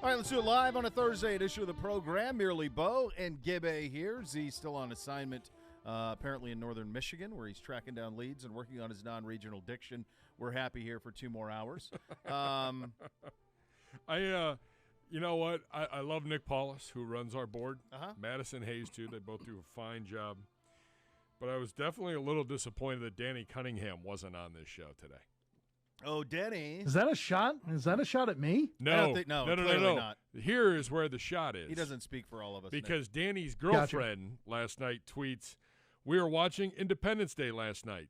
All right, let's do it live on a Thursday edition of the program. Merely Beau and Gibbe here. Z still on assignment, apparently in northern Michigan, where he's tracking down leads and working on his non-regional diction. We're happy here for 2 more hours. You know what? I love Nick Paulus, who runs our board. Uh-huh. Madison Hayes, too. They both do a fine job. But I was definitely a little disappointed that Danny Cunningham wasn't on this show today. Oh, Denny. Is that a shot? Is that a shot at me? No. No, No. not. Here is where the shot is. He doesn't speak for all of us. Because Danny's girlfriend last night tweets, "We were watching Independence Day last night.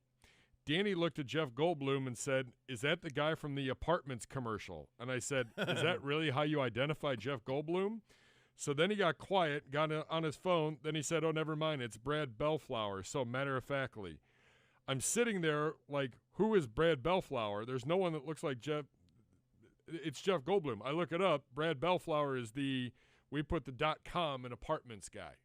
Danny looked at Jeff Goldblum and said, 'Is that the guy from the Apartments commercial?' And I said, 'Is that really how you identify Jeff Goldblum?' So then he got quiet, got on his phone. Then he said, 'Oh, never mind. It's Brad Bellflower.' So matter-of-factly. I'm sitting there like, who is Brad Bellflower? There's no one that looks like Jeff. It's Jeff Goldblum. I look it up. Brad Bellflower is we put the .com in Apartments guy.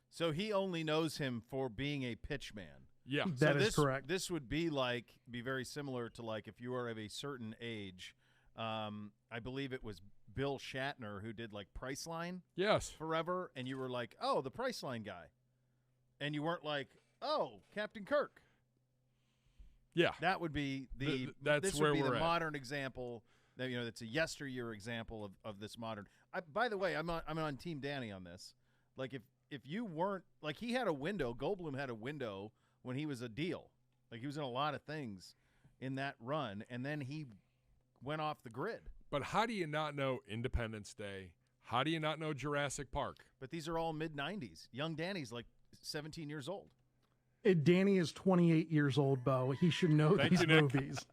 So he only knows him for being a pitchman. Yeah. That is correct. This would be very similar to like if you are of a certain age. I believe it was Bill Shatner who did like Priceline. Yes. Forever, and you were like, oh, the Priceline guy. And you weren't like, oh, Captain Kirk. Yeah. That would be that's where we're the at. modern example. That that's a yesteryear example of this modern. By the way, I'm on Team Danny on this. Like if you weren't like he had a window, Goldblum had a window when he was a deal. Like he was in a lot of things in that run, and then he went off the grid. But how do you not know Independence Day? How do you not know Jurassic Park? But these are all mid-'90s. Young Danny's like 17 years old. Danny is 28 years old, Beau. He should know Thank these you, Nick. movies.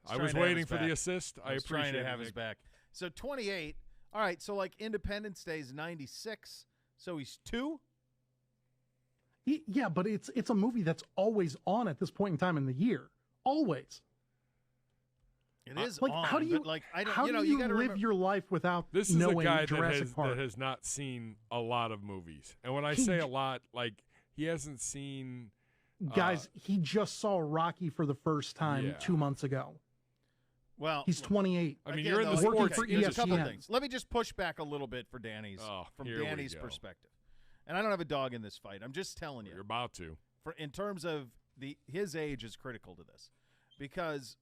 I was waiting for the assist. I was appreciate trying to it, have Nick. his back. So 28. All right, so like Independence Day is 96. So he's 2? Yeah, but it's a movie that's always on at this point in time in the year. Always. It is like on, how do you but like I don't how do you gotta live remember, your life without This is knowing a guy Jurassic Park? that has not seen a lot of movies. And when I say a lot, like he hasn't seen Guys, he just saw Rocky for the first time 2 months ago. Well, He's 28. I mean, again, you're in the though, sports. for There's a couple ESPN. things. Let me just push back a little bit for Danny's here we Danny's go. perspective. And I don't have a dog in this fight. I'm just telling you. You're about to. In terms of his age is critical to this. Because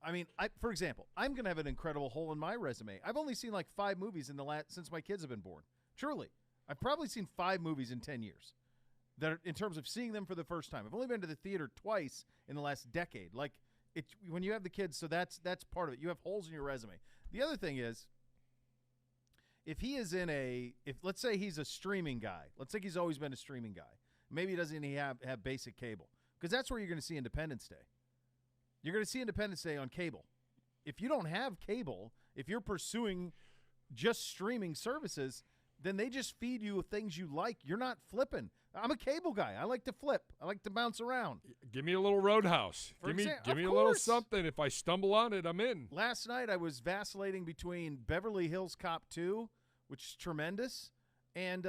I mean, for example, I'm going to have an incredible hole in my resume. I've only seen like 5 movies since my kids have been born. Truly. I've probably seen 5 movies in 10 years. That are, in terms of seeing them for the first time. I've only been to the theater twice in the last decade. Like when you have the kids, so that's part of it. You have holes in your resume. The other thing is, if he is if let's say he's a streaming guy, let's say he's always been a streaming guy. Maybe he doesn't even have basic cable, because that's where you're going to see Independence Day. You're going to see Independence Day on cable. If you don't have cable, if you're pursuing just streaming services, then they just feed you things you like. You're not flipping. I'm a cable guy. I like to flip. I like to bounce around. Give me a little Roadhouse. Give me a little something. If I stumble on it, I'm in. Last night I was vacillating between Beverly Hills Cop 2, which is tremendous, and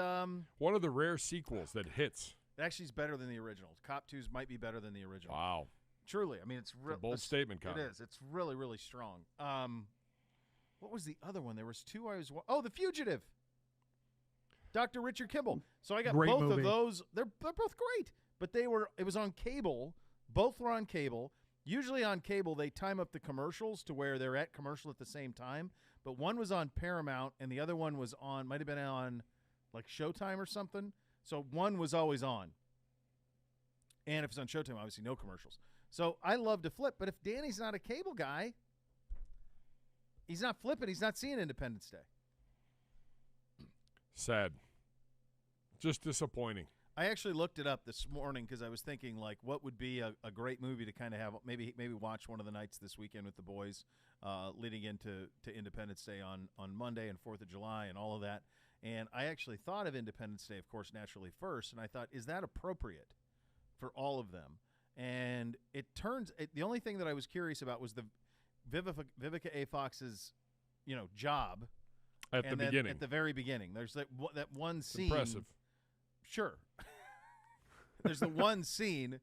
one of the rare sequels that hits. It actually is better than the original. Cop 2's might be better than the original. Wow. Truly. I mean, it's a bold statement, Connor. It is. It's really, really strong. What was the other one? There was 2 I was – The Fugitive. Dr. Richard Kimball. So I got Great both movie. of those. They're both great, but it was on cable. Both were on cable. Usually on cable, they time up the commercials to where they're at commercial at the same time. But one was on Paramount, and the other one was might have been on like Showtime or something. So one was always on. And if it's on Showtime, obviously no commercials. So I love to flip. But if Danny's not a cable guy, he's not flipping. He's not seeing Independence Day. Sad. Just disappointing. I actually looked it up this morning because I was thinking, like, what would be a great movie to kind of have maybe watch one of the nights this weekend with the boys leading into Independence Day on Monday and 4th of July and all of that. And I actually thought of Independence Day, of course, naturally first, and I thought, is that appropriate for all of them? And the only thing that I was curious about was the Vivica A. Fox's, job. At the beginning. At the very beginning. There's that one scene. Impressive. Sure. There's the one scene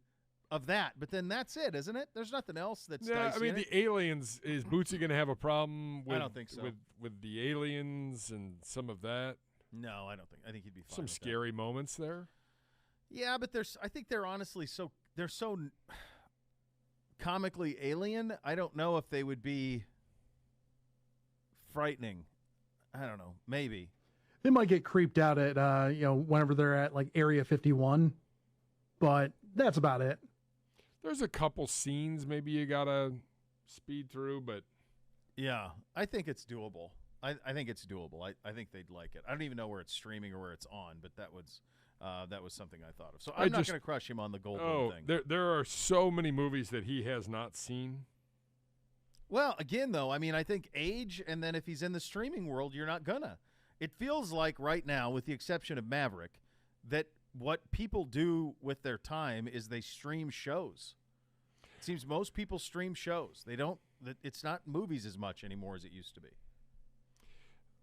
of that, but then that's it, isn't it? There's nothing else that's Yeah, dicey I mean, in it. the aliens, is Bootsy going to have a problem with, I don't think so. with the aliens and some of that? No, I don't think. I think he'd be fine. Some with scary moments there. that. Yeah, but I think they're honestly they're so comically alien. I don't know if they would be frightening. I don't know. Maybe. They might get creeped out at, whenever they're at like Area 51, but that's about it. There's a couple scenes maybe you got to speed through, but. Yeah, I think it's doable. I think it's doable. I think they'd like it. I don't even know where it's streaming or where it's on, but that was something I thought of. So I'm not going to crush him on the Goldblum thing. There are so many movies that he has not seen. Well, again, though, I mean, I think age, and then if he's in the streaming world, you're not gonna. It feels like right now, with the exception of Maverick, that what people do with their time is they stream shows. It seems most people stream shows. They don't. It's not movies as much anymore as it used to be.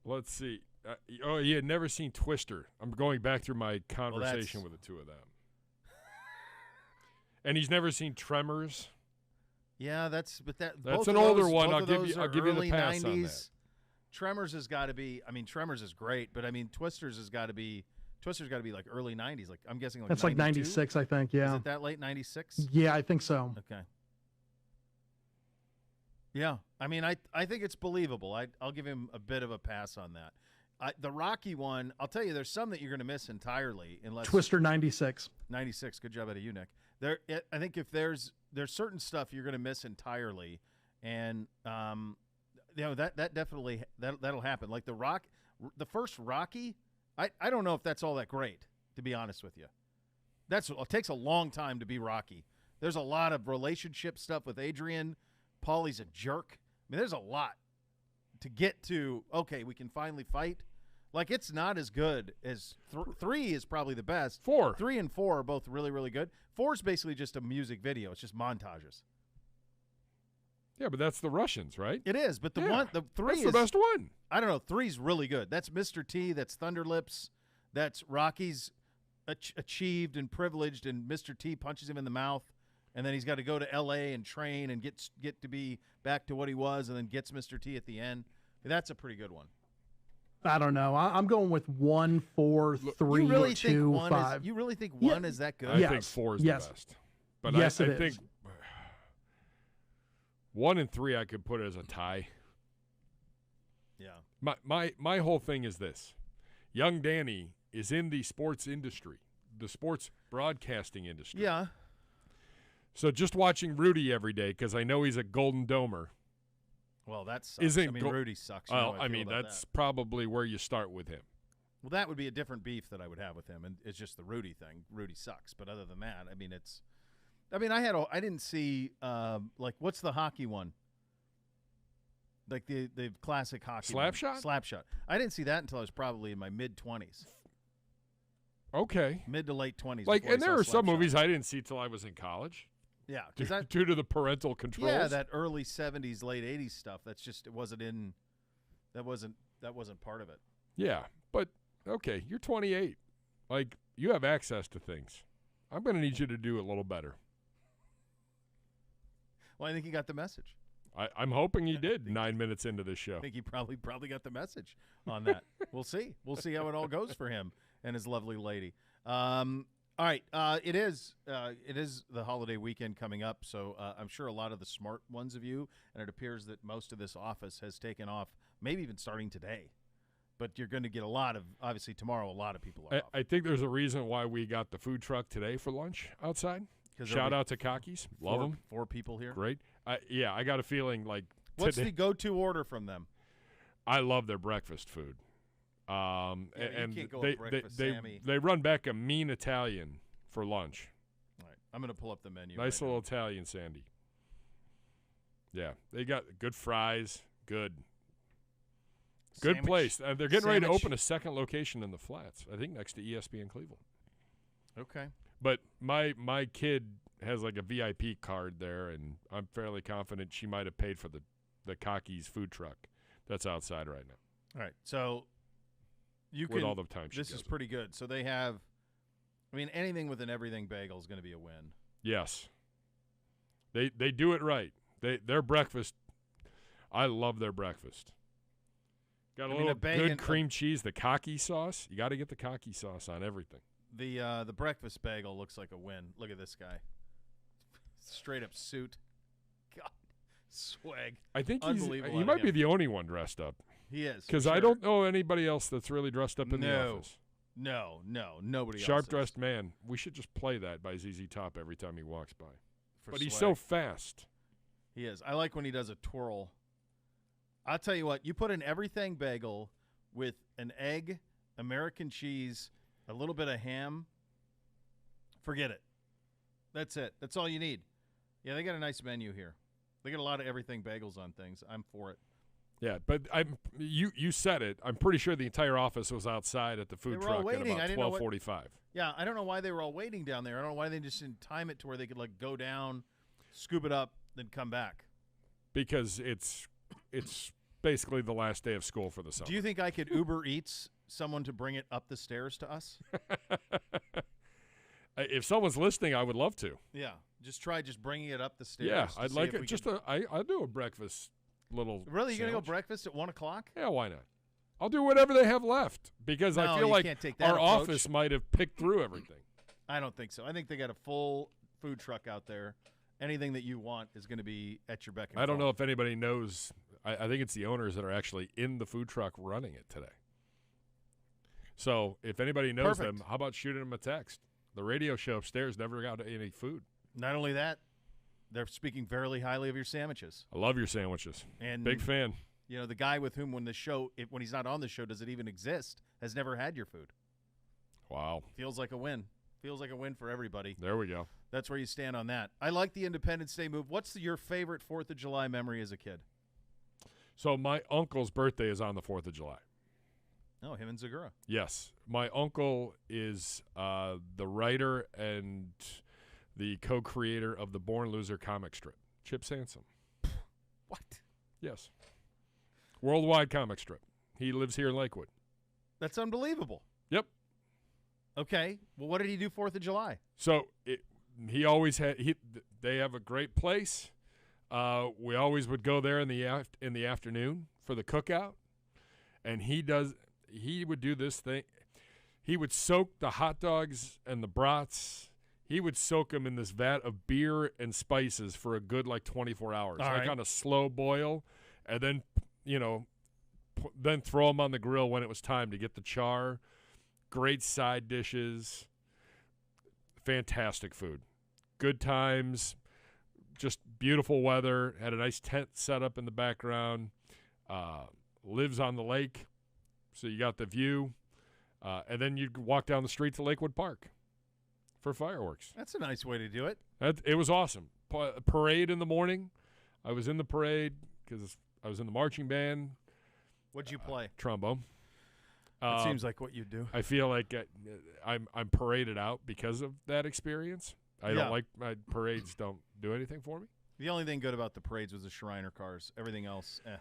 Let's see. You had never seen Twister. I'm going back through my conversation with the two of them. And he's never seen Tremors. Yeah, that's both an older one. I'll give you the pass 90s. on that. Tremors has got to be. I mean, Tremors is great, but I mean, Twister's got to be like early 90s. Like I'm guessing like that's 92? like 96, I think. Yeah. Is it that late 96? Yeah, I think so. Okay. Yeah, I mean, I think it's believable. I'll give him a bit of a pass on that. The Rocky one, I'll tell you, there's some that you're going to miss entirely unless Twister 96. 96. Good job out of you, Nick. I think if there's certain stuff you're going to miss entirely, and that definitely that'll happen. Like the first Rocky, I don't know if that's all that great, to be honest with you. It takes a long time to be Rocky. There's a lot of relationship stuff with Adrian. Paulie's a jerk. I mean, there's a lot to get to. Okay, we can finally fight. Like, it's not as good as 3 is probably the best. 4. 3 and 4 are both really, really good. 4 is basically just a music video. It's just montages. Yeah, but that's the Russians, right? It is, but the 3 that's is the best one. I don't know. 3's really good. That's Mr. T. That's Thunderlips. That's Rocky's achieved and privileged, and Mr. T punches him in the mouth. And then he's got to go to L.A. and train and get to be back to what he was, and then gets Mr. T at the end. That's a pretty good one. I don't know. I'm going with 1, 4, 3, you really 2, think 5. You really think 1 is that good? I think 4 is the best. But yes, I it think is. 1 and 3 I could put as a tie. Yeah. My whole thing is this. Young Danny is in the sports industry, the sports broadcasting industry. Yeah. So just watching Rudy every day, because I know he's a Golden Domer. Well, that sucks. Rudy sucks. Well, that's probably where you start with him. Well, that would be a different beef that I would have with him, and it's just the Rudy thing. Rudy sucks. But other than that, I didn't see what's the hockey one? Like the classic hockey Slapshot? Slapshot. I didn't see that until I was probably in my mid-20s. Okay. Mid to late 20s. And there are some movies I didn't see till I was in college. Yeah, due to the parental controls. Yeah, that early 70s, late 80s stuff. That's just that wasn't part of it. Yeah, but okay, you're 28. Like, you have access to things. I'm going to need you to do a little better. Well, I think he got the message. I'm hoping he did 9 minutes into this show. I think he probably got the message on that. We'll see. We'll see how it all goes for him and his lovely lady. All right, it is the holiday weekend coming up, so I'm sure a lot of the smart ones of you, and it appears that most of this office has taken off, maybe even starting today. But you're going to get obviously tomorrow, a lot of people are off. I think there's a reason why we got the food truck today for lunch outside. Shout out to Cockies. Love them. 4 people here. Great. I got a feeling like what's the go-to order from them? I love their breakfast food. And you can't go with breakfast, Sammy. they run back a mean Italian for lunch. All right, I'm going to pull up the menu. Nice little Italian, Sandy. Yeah, they got good fries. Good Sandwich. Place. They're getting ready to open a second location in the Flats. I think next to ESPN Cleveland. Okay. But my kid has like a VIP card there, and I'm fairly confident she might have paid for the Cockies food truck that's outside right now. All right, so. With all the time this is pretty good. So they have, anything with an everything bagel is going to be a win. Yes. They do it right. Their breakfast, I love their breakfast. Got a little good cream cheese, the Kaki sauce. You got to get the Kaki sauce on everything. The breakfast bagel looks like a win. Look at this guy. Straight up suit. God, swag. I think he might be the only one dressed up. He is. Because I don't know anybody else that's really dressed up in the office. No, nobody else. Sharp-dressed man. We should just play that by ZZ Top every time he walks by. But swag. He's so fast. He is. I like when he does a twirl. I'll tell you what. You put an everything bagel with an egg, American cheese, a little bit of ham. Forget it. That's it. That's all you need. Yeah, they got a nice menu here. They got a lot of everything bagels on things. I'm for it. Yeah, but you said it. I'm pretty sure the entire office was outside at the food truck at about 12:45. Yeah, I don't know why they were all waiting down there. I don't know why they just didn't time it to where they could like go down, scoop it up, then come back. Because it's basically the last day of school for the summer. Do you think I could Uber Eats someone to bring it up the stairs to us? If someone's listening, I would love to. Yeah, just bringing it up the stairs. Yeah, I'd like it. I'll do a breakfast little. Really, you're sandwich. gonna go breakfast at 1:00? Yeah, why not? I'll do whatever they have left because I feel like our office might have picked through everything. I don't think so. I think they got a full food truck out there. Anything that you want is going to be at your beck and call. I don't know if anybody knows. I think it's the owners that are actually in the food truck running it today. So if anybody knows them, how about shooting them a text? The radio show upstairs never got any food. Not only that, they're speaking very highly of your sandwiches. I love your sandwiches. And big fan. You know, the guy with whom when he's not on the show, does it even exist, has never had your food. Wow. Feels like a win. Feels like a win for everybody. There we go. That's where you stand on that. I like the Independence Day move. What's your favorite 4th of July memory as a kid? So my uncle's birthday is on the 4th of July. Oh, him and Zegura. Yes. My uncle is the writer and the co-creator of the Born Loser comic strip, Chip Sansom. What? Yes. Worldwide comic strip. He lives here in Lakewood. That's unbelievable. Yep. Okay. Well, what did he do 4th of July? So he always had they have a great place. We always would go there in the afternoon for the cookout. And he would do this thing. He would soak the hot dogs and the brats. He would soak them in this vat of beer and spices for a good 24 hours, on a slow boil, and then then throw them on the grill when it was time to get the char. Great side dishes, fantastic food, good times, just beautiful weather. Had a nice tent set up in the background. Lives on the lake, so you got the view, and then you walk down the street to Lakewood Park for fireworks. That's a nice way to do it. It was awesome. Parade in the morning. I was in the parade because I was in the marching band. What'd you play? Trombone. It seems like what you do. I feel like I'm paraded out because of that experience. I don't like my parades. Don't do anything for me. The only thing good about the parades was the Shriner cars. Everything else, eh.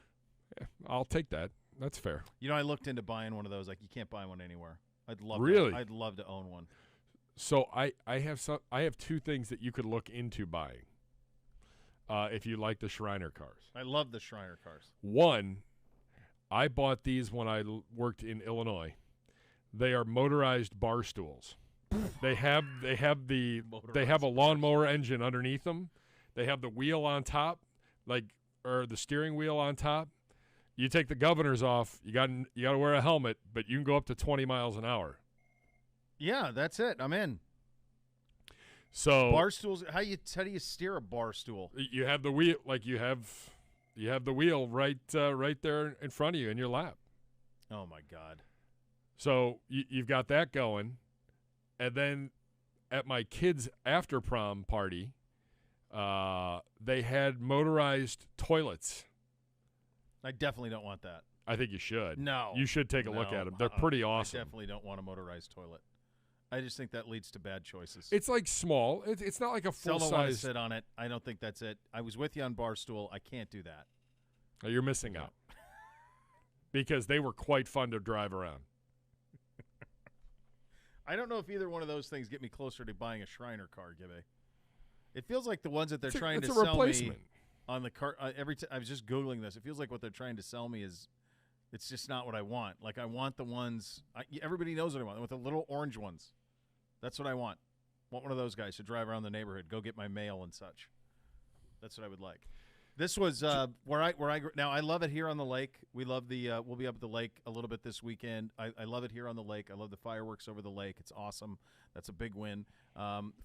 Yeah, I'll take that. That's fair. You know, I looked into buying one of those. Like, you can't buy one anywhere. I'd love I'd love to own one. So I have two things that you could look into buying. If you like the Shriner cars. I love the Shriner cars. One, I bought these when I worked in Illinois. They are motorized bar stools. They have a lawnmower engine underneath them. They have the wheel on top, or the steering wheel on top. You take the governors off, you got to wear a helmet, but you can go up to 20 miles an hour. Yeah, that's it. I'm in. So bar stools. How do you steer a bar stool? You have the wheel, you have the wheel right there in front of you in your lap. Oh my God! So you've got that going, and then at my kids' after prom party, they had motorized toilets. I definitely don't want that. I think you should. No. You should take a look at them. They're pretty awesome. I definitely don't want a motorized toilet. I just think that leads to bad choices. It's small. It's not like a full size. Still don't want to sit on it. I don't think that's it. I was with you on Barstool. I can't do that. You're missing out. Because they were quite fun to drive around. I don't know if either one of those things get me closer to buying a Shriner car, Gibby. It feels like the ones that they're trying it's to a sell replacement. me on the car. I was just Googling this. It feels like what they're trying to sell me is it's just not what I want. Like I want the ones everybody knows what I want, with the little orange ones. That's what I want. Want one of those guys to drive around the neighborhood, go get my mail and such. That's what I would like. This was where I now I love it here on the lake. We love the we'll be up at the lake a little bit this weekend. I love it here on the lake. I love the fireworks over the lake. It's awesome. That's a big win.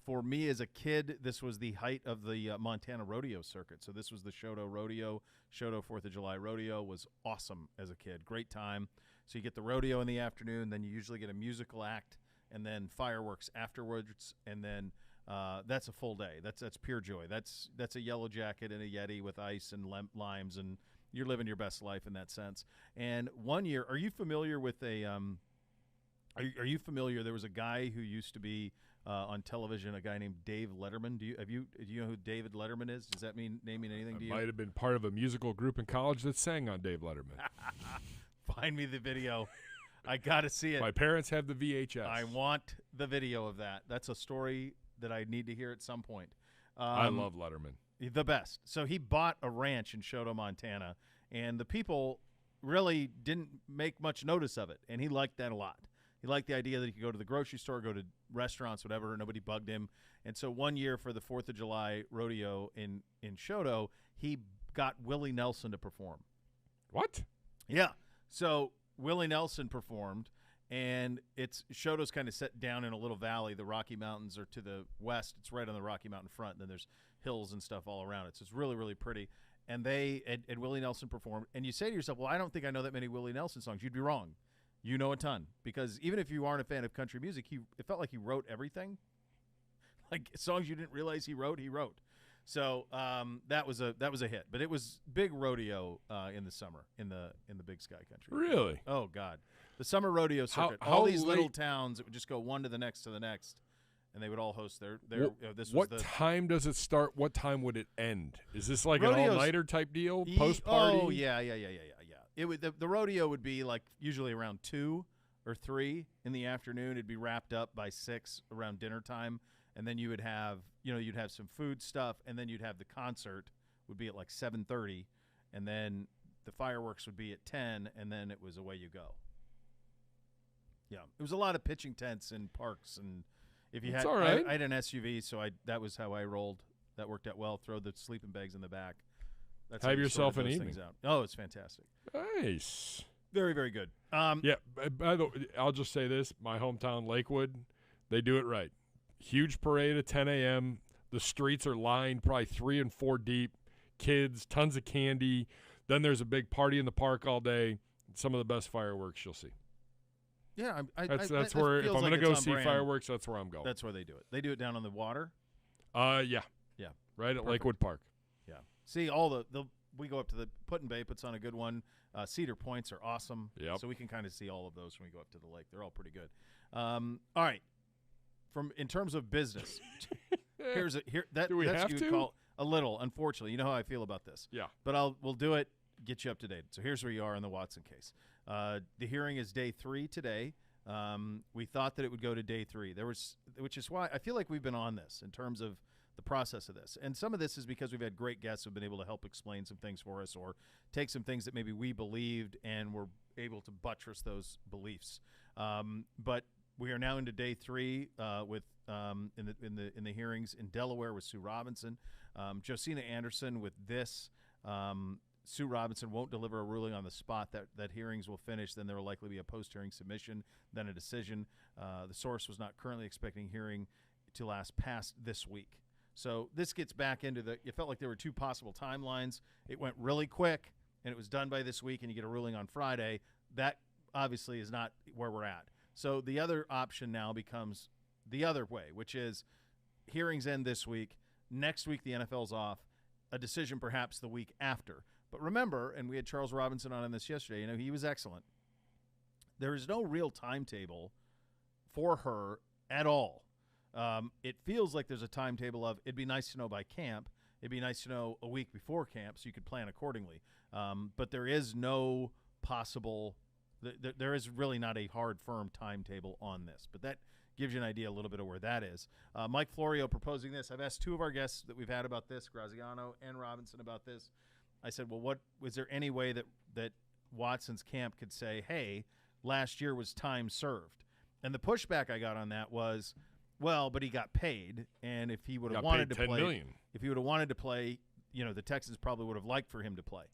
For me as a kid, this was the height of the Montana rodeo circuit. So this was the Shoto Rodeo. Shoto 4th of July Rodeo was awesome as a kid. Great time. So you get the rodeo in the afternoon, then you usually get a musical act, and then fireworks afterwards, and then that's a full day. That's pure joy. That's a yellow jacket and a Yeti with ice and limes, and you're living your best life in that sense. And one year, are you familiar with a are you familiar? There was a guy who used to be on television, a guy named Dave Letterman. Do you know who David Letterman is? Does that mean naming anything to you? Might have been part of a musical group in college that sang on Dave Letterman. Find me the video. I got to see it. My parents have the VHS. I want the video of that. That's a story that I need to hear at some point. I love Letterman. The best. So he bought a ranch in Shoto, Montana, and the people really didn't make much notice of it, and he liked that a lot. He liked the idea that he could go to the grocery store, go to restaurants, whatever, and nobody bugged him. And so one year for the 4th of July rodeo in Shoto, he got Willie Nelson to perform. What? Yeah. So Willie Nelson performed, and Shoto's kind of set down in a little valley. The Rocky Mountains are to the west. It's right on the Rocky Mountain front, and then there's hills and stuff all around it. So it's really, really pretty. And and Willie Nelson performed. And you say to yourself, well, I don't think I know that many Willie Nelson songs. You'd be wrong. You know a ton, because even if you aren't a fan of country music, it felt like he wrote everything. Like songs you didn't realize he wrote. So that was a hit. But it was big rodeo in the summer in the Big Sky Country. Really? Oh God, the summer rodeo circuit. How all these little late- towns, it would just go one to the next to the next, and they would all host their. What time does it start? What time would it end? Is this like Rodeos- an all-nighter type deal? Post party? Oh yeah. It would the rodeo would be like usually around 2 or 3 in the afternoon. It'd be wrapped up by 6 around dinner time, and then you would have you'd have some food stuff, and then you'd have the concert would be at like 7:30, and then the fireworks would be at 10, and then it was away you go. Yeah, it was a lot of pitching tents and parks, and if you That's had, all right. I had an SUV, so that was how I rolled. That worked out well. Throw the sleeping bags in the back. That's how Have you yourself sorted an those things evening. out. Oh, it's fantastic. Nice. Very, very good. Yeah, by the way, I'll just say this. My hometown, Lakewood, they do it right. Huge parade at 10 a.m. The streets are lined probably 3 and 4 deep. Kids, tons of candy. Then there's a big party in the park all day. Some of the best fireworks you'll see. Yeah, That's where, if I'm going to go see fireworks, that's where I'm going. That's where they do it. They do it down on the water. Yeah. Yeah. Right at Perfect. Lakewood Park. Yeah. See, all we go up to the Put-in-Bay, puts on a good one. Cedar Points are awesome. Yep. So we can kind of see all of those when we go up to the lake. They're all pretty good. All right. In terms of business, Do we that's have you to? would call a little. Unfortunately, you know how I feel about this. Yeah. But we'll do it. Get you up to date. So here's where you are in the Watson case. The hearing is day 3 today. We thought that it would go to day 3. Which is why I feel like we've been on this in terms of the process of this. And some of this is because we've had great guests who've been able to help explain some things for us, or take some things that maybe we believed and were able to buttress those beliefs. But we are now into day 3 with in the hearings in Delaware with Sue Robinson, Josina Anderson with this. Sue Robinson won't deliver a ruling on the spot. That hearings will finish. Then there will likely be a post-hearing submission, then a decision. The source was not currently expecting hearing to last past this week. So this gets back into it felt like there were 2 possible timelines. It went really quick, and it was done by this week, and you get a ruling on Friday. That obviously is not where we're at. So the other option now becomes the other way, which is hearings end this week. Next week the NFL's off. A decision perhaps the week after. But remember, and we had Charles Robinson on this yesterday, he was excellent. There is no real timetable for her at all. It feels like there's a timetable of it'd be nice to know by camp. It'd be nice to know a week before camp so you could plan accordingly. But there is no possible there is really not a hard, firm timetable on this. But that gives you an idea a little bit of where that is. Mike Florio proposing this. I've asked two of our guests that we've had about this, Graziano and Robinson, about this. I said, well, was there any way that Watson's camp could say, hey, last year was time served? And the pushback I got on that was, well, but he got paid, and if he would have wanted to play, if he would have wanted to play, the Texans probably would have liked for him to play.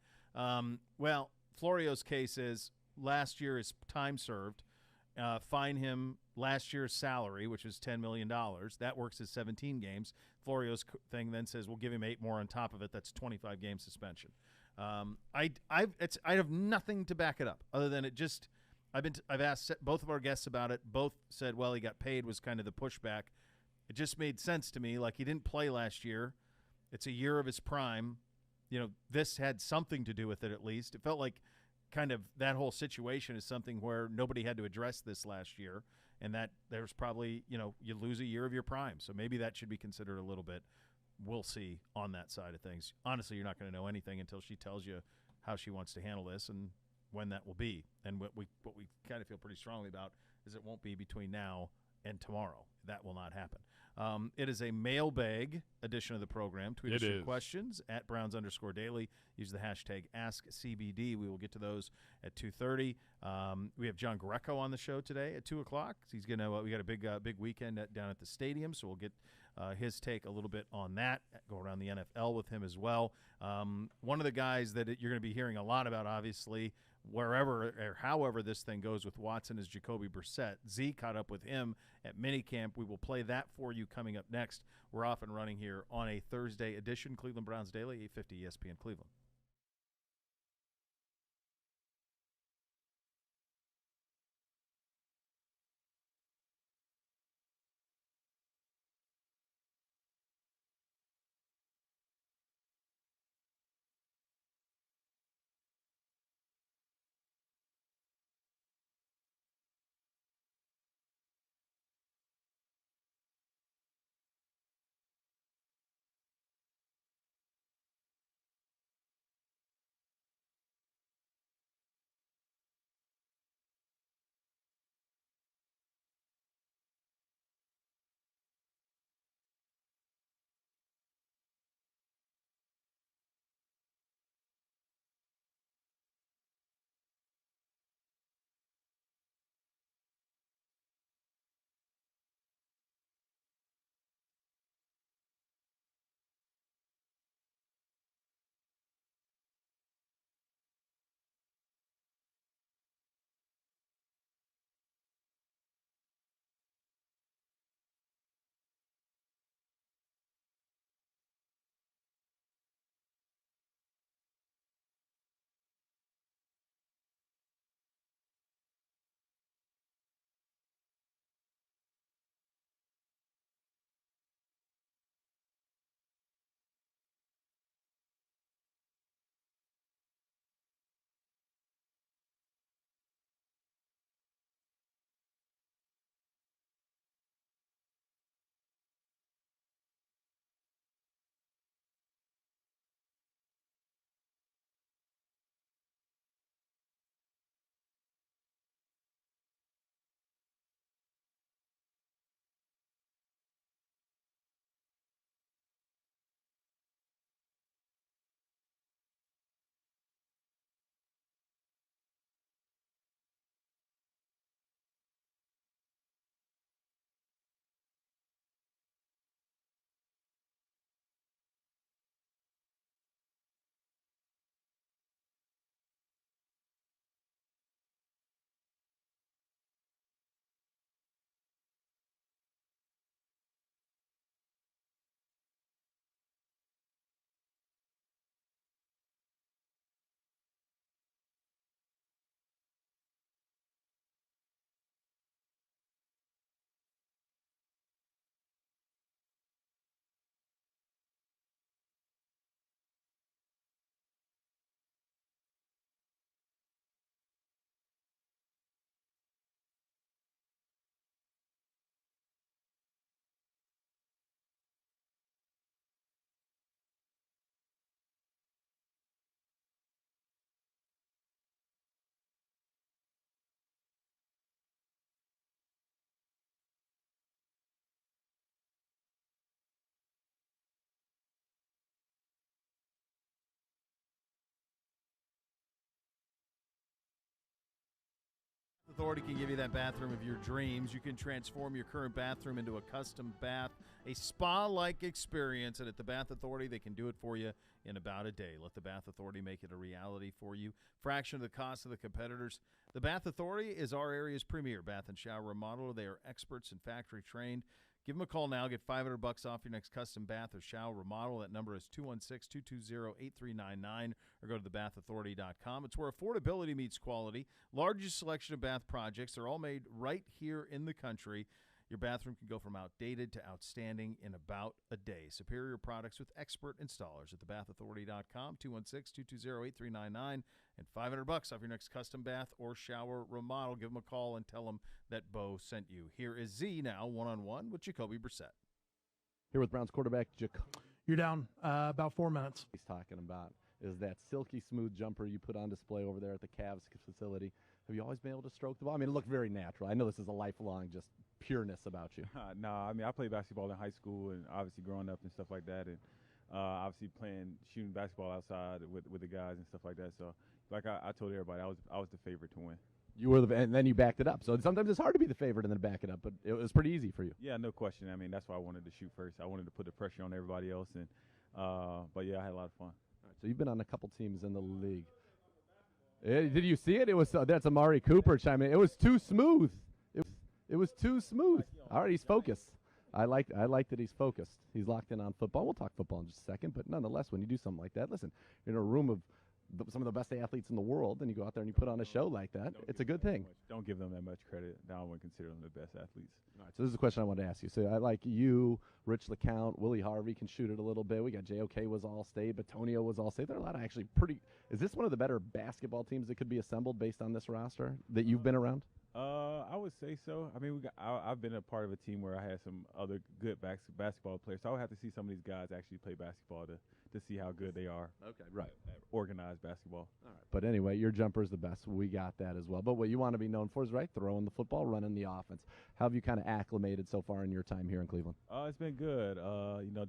Well, Florio's case is last year is time served. Fine him last year's salary, which was $10 million. That works as 17 games. Florio's thing then says we'll give him 8 more on top of it. That's 25 game suspension. I have nothing to back it up other than it just. I've asked both of our guests about it. Both said, well, he got paid was kind of the pushback. It just made sense to me. Like, he didn't play last year. It's a year of his prime. This had something to do with it at least. It felt like kind of that whole situation is something where nobody had to address this last year, and that there's probably, you lose a year of your prime. So maybe that should be considered a little bit. We'll see on that side of things. Honestly, you're not going to know anything until she tells you how she wants to handle this and when that will be. And what we kind of feel pretty strongly about is it won't be between now and tomorrow. That will not happen. It is a mailbag edition of the program. Tweet us your questions at Browns_Daily. Use the hashtag AskCBD. We will get to those at 2:30. We have John Greco on the show today at 2 o'clock. He's gonna. We got a big weekend down at the stadium, so we'll get his take a little bit on that. Go around the NFL with him as well. One of the guys that you're going to be hearing a lot about, obviously, wherever or however this thing goes with Watson, is Jacoby Brissett. Z caught up with him at minicamp. We will play that for you coming up next. We're off and running here on a Thursday edition. Cleveland Browns Daily, 850 ESPN Cleveland. Authority can give you that bathroom of your dreams. You can transform your current bathroom into a custom bath, a spa-like experience. And at the Bath Authority, they can do it for you in about a day. Let the Bath Authority make it a reality for you. Fraction of the cost of the competitors. The Bath Authority is our area's premier bath and shower remodeler. They are experts and factory trained. Give them a call now. Get $500 off your next custom bath or shower remodel. That number is 216-220-8399, or go to thebathauthority.com. It's where affordability meets quality. Largest selection of bath projects. They're all made right here in the country. Your bathroom can go from outdated to outstanding in about a day. Superior products with expert installers at thebathauthority.com, 216-220-8399, and $500 off your next custom bath or shower remodel. Give them a call and tell them that Beau sent you. Here is Z now, one-on-one with Jacoby Brissett. Here with Browns quarterback Jacoby. You're down about 4 minutes. He's talking about is that silky smooth jumper you put on display over there at the Cavs facility. Have you always been able to stroke the ball? I mean, it looked very natural. I know this is a lifelong just pureness about you. No, I mean, I played basketball in high school and obviously growing up and stuff like that, and obviously shooting basketball outside with the guys and stuff like that. So, like I told everybody, I was the favorite to win. You were and then you backed it up. So sometimes it's hard to be the favorite and then back it up, but it was pretty easy for you. Yeah, no question. I mean, that's why I wanted to shoot first. I wanted to put the pressure on everybody else, and but yeah, I had a lot of fun. All right, so you've been on a couple teams in the league. Did you see it? It was that's Amari Cooper chiming in. It was too smooth. It was too smooth. All right, he's focused. I like that he's focused. He's locked in on football. We'll talk football in just a second, but nonetheless, when you do something like that, listen, you're in a room of some of the best athletes in the world, and you go out there and you put on a show like that, it's a good thing. Don't give them that much credit. I wouldn't consider them the best athletes. All right, so this is a question I wanted to ask you. So I like you, Rich LeCount, Willie Harvey can shoot it a little bit. We got JOK was all-state, Batonio was all-state. There are a lot of actually pretty – is this one of the better basketball teams that could be assembled based on this roster that you've been around? I would say so. I mean, I've been a part of a team where I had some other good basketball players. So I would have to see some of these guys actually play basketball to see how good they are. Okay, right. At organized basketball. All right. But anyway, your jumper's the best. We got that as well. But what you want to be known for is, right, throwing the football, running the offense. How have you kind of acclimated so far in your time here in Cleveland? It's been good.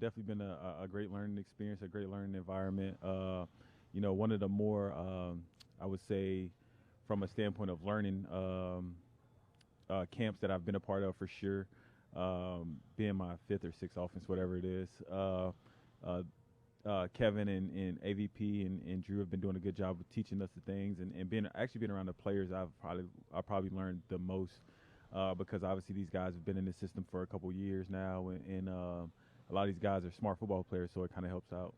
Definitely been a great learning experience, a great learning environment. One of the more, I would say, from a standpoint of learning camps that I've been a part of for sure, being my fifth or sixth offense, whatever it is. Kevin and AVP and Drew have been doing a good job of teaching us the things and being around the players. I probably learned the most because obviously these guys have been in the system for a couple years now, and a lot of these guys are smart football players, so it kind of helps out.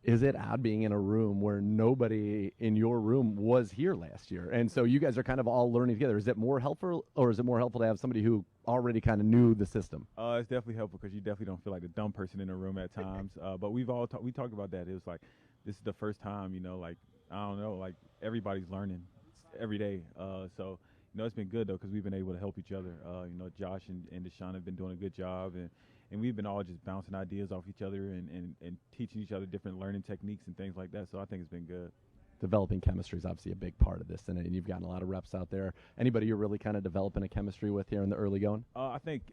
Is it odd being in a room where nobody in your room was here last year? And so you guys are kind of all learning together. Is it more helpful, or is it more helpful to have somebody who already kind of knew the system? It's definitely helpful because you definitely don't feel like the dumb person in the room at times. But we talked about that. It was like, this is the first time, everybody's learning every day. So it's been good, though, because we've been able to help each other. Josh and Deshaun have been doing a good job, and we've been all just bouncing ideas off each other and teaching each other different learning techniques and things like that. So I think it's been good. Developing chemistry is obviously a big part of this, and you've gotten a lot of reps out there. Anybody you're really kind of developing a chemistry with here in the early going? I think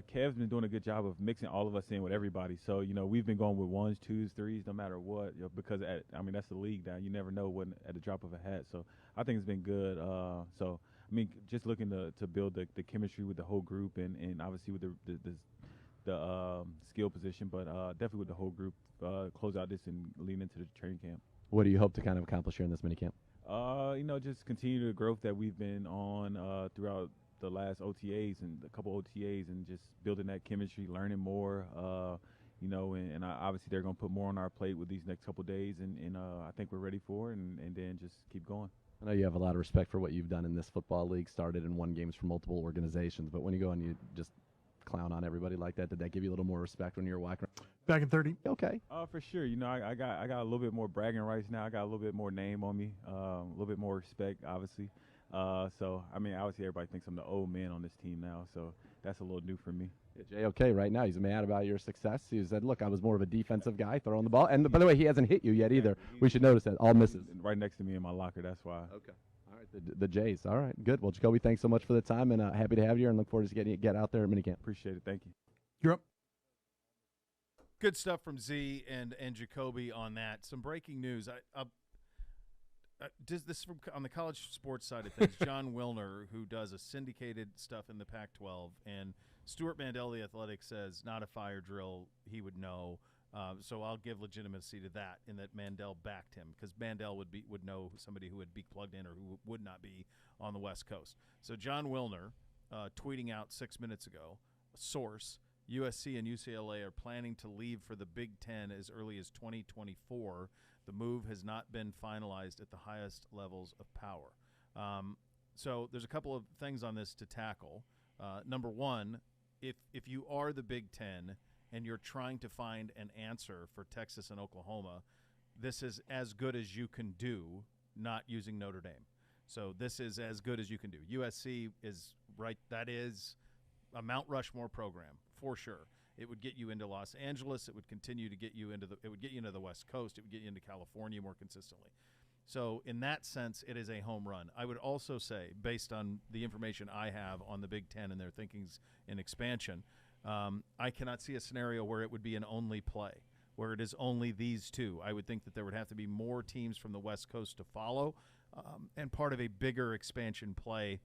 Kev's been doing a good job of mixing all of us in with everybody. So, we've been going with ones, twos, threes, no matter what, because, that's the league now. You never know when at the drop of a hat. So I think it's been good. Just looking to build the chemistry with the whole group and obviously with the skill position, but definitely with the whole group, close out this and lean into the training camp. What do you hope to kind of accomplish here in this minicamp? Just continue the growth that we've been on throughout the last OTAs and a couple OTAs, and just building that chemistry, learning more. And obviously they're going to put more on our plate with these next couple days, and I think we're ready for it, and then just keep going. I know you have a lot of respect for what you've done in this football league, started and won games for multiple organizations, but when you go and you just clown on everybody like that, did that give you a little more respect when you were walking around? Back in 30. Okay. For sure. I got a little bit more bragging rights now. I got a little bit more name on me, a little bit more respect, obviously. Obviously everybody thinks I'm the old man on this team now, so that's a little new for me. Yeah, JOK right now, he's mad about your success. He said, look, I was more of a defensive guy throwing the ball. And by the way, he hasn't hit you yet either. We should notice that. All misses. Right next to me in my locker, that's why. Okay. All right, the Jays. All right, good. Well, Jacoby, thanks so much for the time, and happy to have you here, and look forward to getting you get out there at minicamp. Appreciate it. Thank you. You're up. Good stuff from Z and Jacoby on that. Some breaking news. does this on the college sports side of things? John Wilner, who does a syndicated stuff in the Pac-12, and Stuart Mandel, the Athletic, says not a fire drill. He would know. So I'll give legitimacy to that, in that Mandel backed him, because Mandel would know somebody who would be plugged in or who would not be on the West Coast. So John Wilner, tweeting out 6 minutes ago, source: USC and UCLA are planning to leave for the Big Ten as early as 2024. The move has not been finalized at the highest levels of power. So there's a couple of things on this to tackle. Number one, if you are the Big Ten and you're trying to find an answer for Texas and Oklahoma, this is as good as you can do, not using Notre Dame. So this is as good as you can do. USC is right. That is a Mount Rushmore program for sure. It would get you into Los Angeles. It would continue to get you into it would get you into the West Coast. It would get you into California more consistently. So in that sense, it is a home run. I would also say, based on the information I have on the Big Ten and their thinkings in expansion, I cannot see a scenario where it would be an only play, where it is only these two. I would think that there would have to be more teams from the West Coast to follow, and part of a bigger expansion play,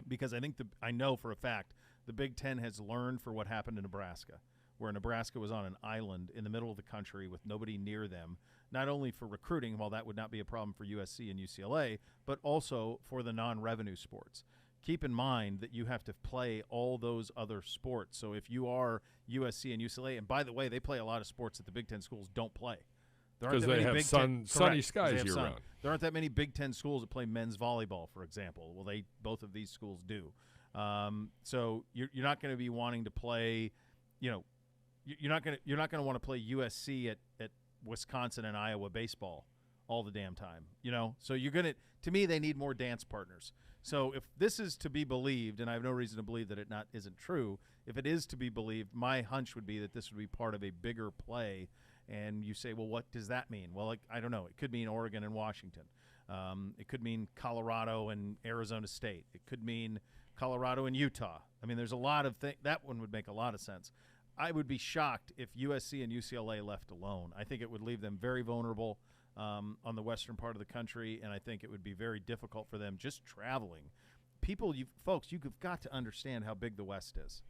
because I know for a fact the Big Ten has learned for what happened in Nebraska, where Nebraska was on an island in the middle of the country with nobody near them, not only for recruiting, while that would not be a problem for USC and UCLA, but also for the non-revenue sports. Keep in mind that you have to play all those other sports. So if you are USC and UCLA, and by the way, they play a lot of sports that the Big Ten schools don't play. Because they have sunny skies year-round. There aren't that many Big Ten schools that play men's volleyball, for example. Well, both of these schools do. So you're not going to be wanting to play, you're not going to want to play USC at Wisconsin and Iowa baseball all the damn time, So to me, they need more dance partners. So if this is to be believed, and I have no reason to believe that it isn't true, if it is to be believed, my hunch would be that this would be part of a bigger play. And you say, well, what does that mean? Well, I don't know. It could mean Oregon and Washington. It could mean Colorado and Arizona State. It could mean Colorado and Utah. I mean, there's a lot of things. That one would make a lot of sense. I would be shocked if USC and UCLA left alone. I think it would leave them very vulnerable on the western part of the country, and I think it would be very difficult for them just traveling. Folks, you've got to understand how big the West is,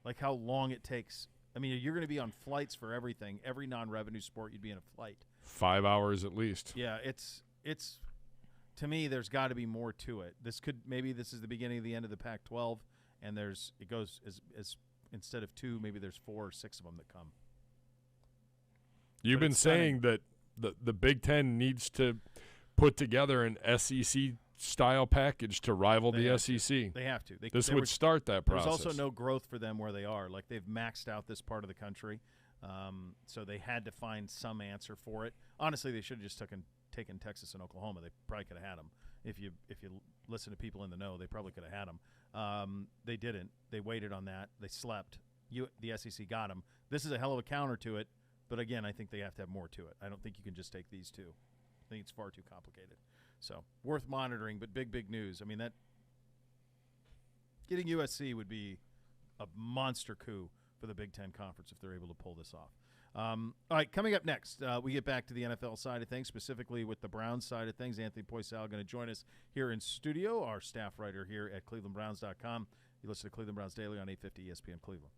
like how long it takes. I mean, you're going to be on flights for everything. Every non-revenue sport, you'd be in a flight. 5 hours at least. Yeah, it's to me, there's got to be more to it. Maybe this is the beginning of the end of the Pac-12, and it goes as instead of 2, maybe there's 4 or 6 of them that come. You've been saying that the Big Ten needs to put together an SEC-style package to rival the SEC. They have to. This would start that process. There's also no growth for them where they are. Like, they've maxed out this part of the country, so they had to find some answer for it. Honestly, they should have just taken Texas and Oklahoma. They probably could have had them. If you listen to people in the know, they probably could have had them. They didn't. They waited on that. They slept. The SEC got them. This is a hell of a counter to it. But, again, I think they have to have more to it. I don't think you can just take these two. I think it's far too complicated. So, worth monitoring, but big news. I mean, that getting USC would be a monster coup for the Big Ten Conference if they're able to pull this off. All right, coming up next, we get back to the NFL side of things, specifically with the Browns side of things. Anthony Poisal going to join us here in studio, our staff writer here at clevelandbrowns.com. You listen to Cleveland Browns Daily on 850 ESPN Cleveland.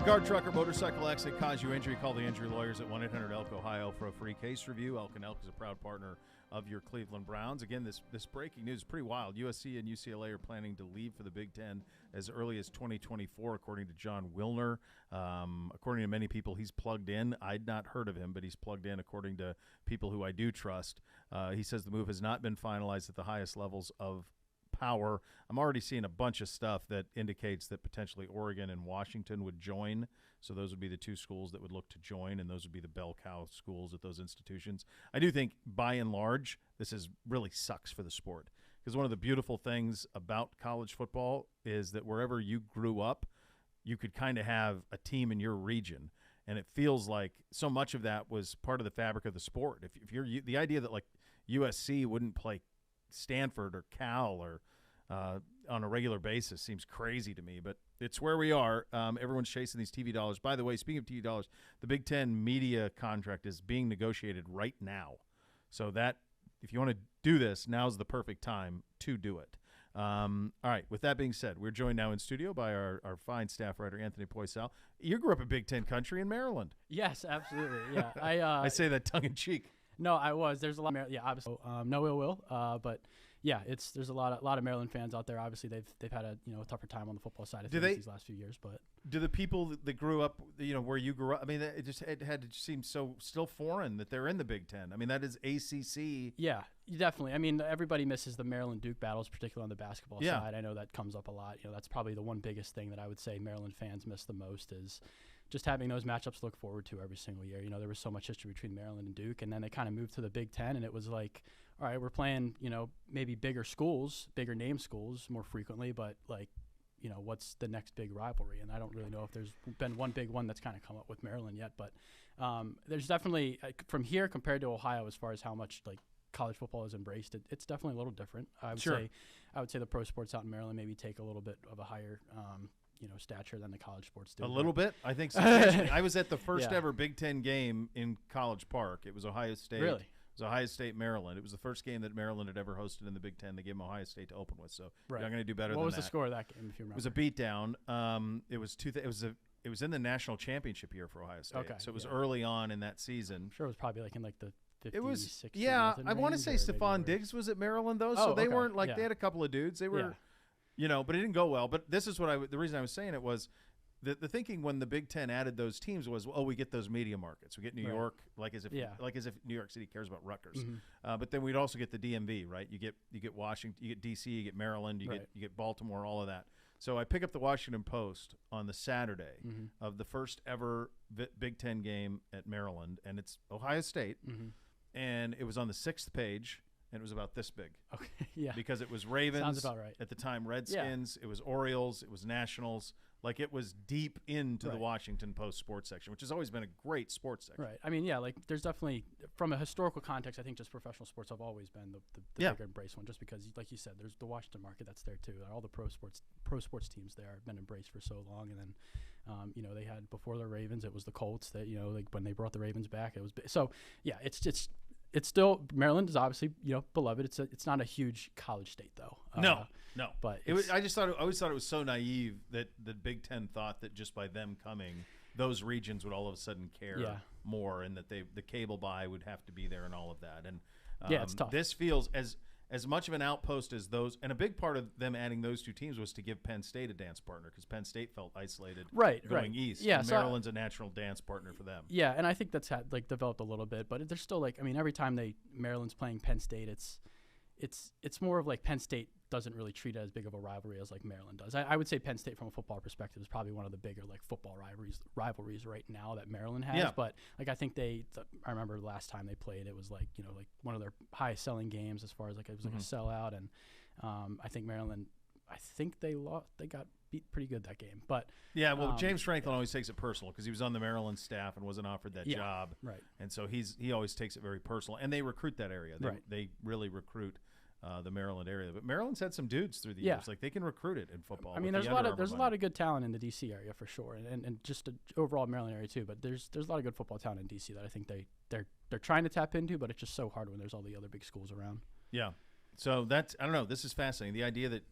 Car, truck, or motorcycle accident cause you injury, call the injury lawyers at 1-800-ELK-OHIO for a free case review. Elk & Elk is a proud partner of your Cleveland Browns. Again, this breaking news is pretty wild. USC and UCLA are planning to leave for the Big Ten as early as 2024, according to John Wilner. According to many people, he's plugged in. I'd not heard of him, but he's plugged in according to people who I do trust. He says the move has not been finalized at the highest levels of power. I'm already seeing a bunch of stuff that indicates that potentially Oregon and Washington would join. So those would be the two schools that would look to join, and those would be the bell cow schools at those institutions. I do think, by and large, this really sucks for the sport, because one of the beautiful things about college football is that wherever you grew up, you could kind of have a team in your region, and it feels like so much of that was part of the fabric of the sport. If you're the idea that like USC wouldn't play Stanford or Cal or on a regular basis seems crazy to me, but it's where we are. Everyone's chasing these TV dollars. By the way, speaking of TV dollars, the Big Ten media contract is being negotiated right now. So that if you want to do this, now's the perfect time to do it. All right, with that being said, we're joined now in studio by our fine staff writer, Anthony Poisal. You grew up in Big Ten country in Maryland. Yes, absolutely. Yeah, I say that tongue-in-cheek. No, I was. There's a lot. Yeah, obviously, no ill will. But yeah, there's a lot of Maryland fans out there. Obviously, they've had a tougher time on the football side of things these last few years. But do the people that grew up, where you grew up? I mean, it had to seem so still foreign that they're in the Big Ten. I mean, that is ACC. Yeah, definitely. I mean, everybody misses the Maryland Duke battles, particularly on the basketball side. I know that comes up a lot. That's probably the one biggest thing that I would say Maryland fans miss the most is just having those matchups to look forward to every single year. There was so much history between Maryland and Duke, and then they kind of moved to the Big Ten, and it was like, all right, we're playing, maybe bigger schools, bigger name schools more frequently, but like, what's the next big rivalry? And I don't really know if there's been one big one that's kind of come up with Maryland yet, but there's definitely from here compared to Ohio, as far as how much like college football is embraced, it's definitely a little different. I would say the pro sports out in Maryland maybe take a little bit of a higher stature than the college sports do. A little bit, I think. Substantially. I was at the first ever Big Ten game in College Park. It was Ohio State. Really? It was Ohio State, Maryland. It was the first game that Maryland had ever hosted in the Big Ten. They gave them Ohio State to open with, so you're not going to do better than that. What was the score of that game, if you remember? It was a beatdown. It was in the national championship year for Ohio State. Okay, so it was early on in that season. I'm sure it was probably like in like the 50, it was 60 I want to say Stephon Diggs was at Maryland though, so they weren't like they had a couple of dudes. They were, but it didn't go well. But this is the reason I was saying it was. The thinking when the Big Ten added those teams was, we get those media markets. We get New York, like as if New York City cares about Rutgers. Mm-hmm. But then we'd also get the DMV, right? You get Washington, you get DC, you get Maryland, you get Baltimore, all of that. So I pick up the Washington Post on the Saturday of the first ever Big Ten game at Maryland, and it's Ohio State, and it was on the 6th page. And it was about this big. Okay, yeah. Because it was Ravens. Sounds about right. At the time, Redskins. Yeah. It was Orioles. It was Nationals. Like, it was deep into the Washington Post sports section, which has always been a great sports section. Right. I mean, like, there's definitely, from a historical context, I think just professional sports have always been the bigger embrace one, just because, like you said, there's the Washington market that's there, too. All the pro sports teams there have been embraced for so long. And then, they had, before the Ravens, it was the Colts that, like, when they brought the Ravens back, it was big. So, yeah, it's still, Maryland is obviously beloved. It's not a huge college state though. No. But I always thought it was so naive that the Big Ten thought that just by them coming, those regions would all of a sudden care more, and that the cable buy would have to be there and all of that. And it's tough. This feels as much of an outpost as those, and a big part of them adding those two teams was to give Penn State a dance partner, because Penn State felt isolated going east. Yeah, and Maryland's a natural dance partner for them. Yeah, and I think that's developed a little bit, but there's still every time Maryland's playing Penn State, it's more of like Penn State doesn't really treat it as big of a rivalry as like Maryland does. I would say Penn State from a football perspective is probably one of the bigger like football rivalries right now that Maryland has. Yeah. But like I think I remember the last time they played, it was like like one of their highest selling games as far as like it was like a sellout, and I think Maryland, they got beat pretty good that game. But James Franklin always takes it personal because he was on the Maryland staff and wasn't offered that job, right? And so he always takes it very personal, and they recruit that area. They really recruit the Maryland area. But Maryland's had some dudes through the years. Like, they can recruit it in football. I mean, there's a lot of good talent in the DC area for sure, and just the overall Maryland area too. But there's a lot of good football talent in DC that I think they're trying to tap into, but it's just so hard when there's all the other big schools around. Yeah. So I don't know. This is fascinating. The idea that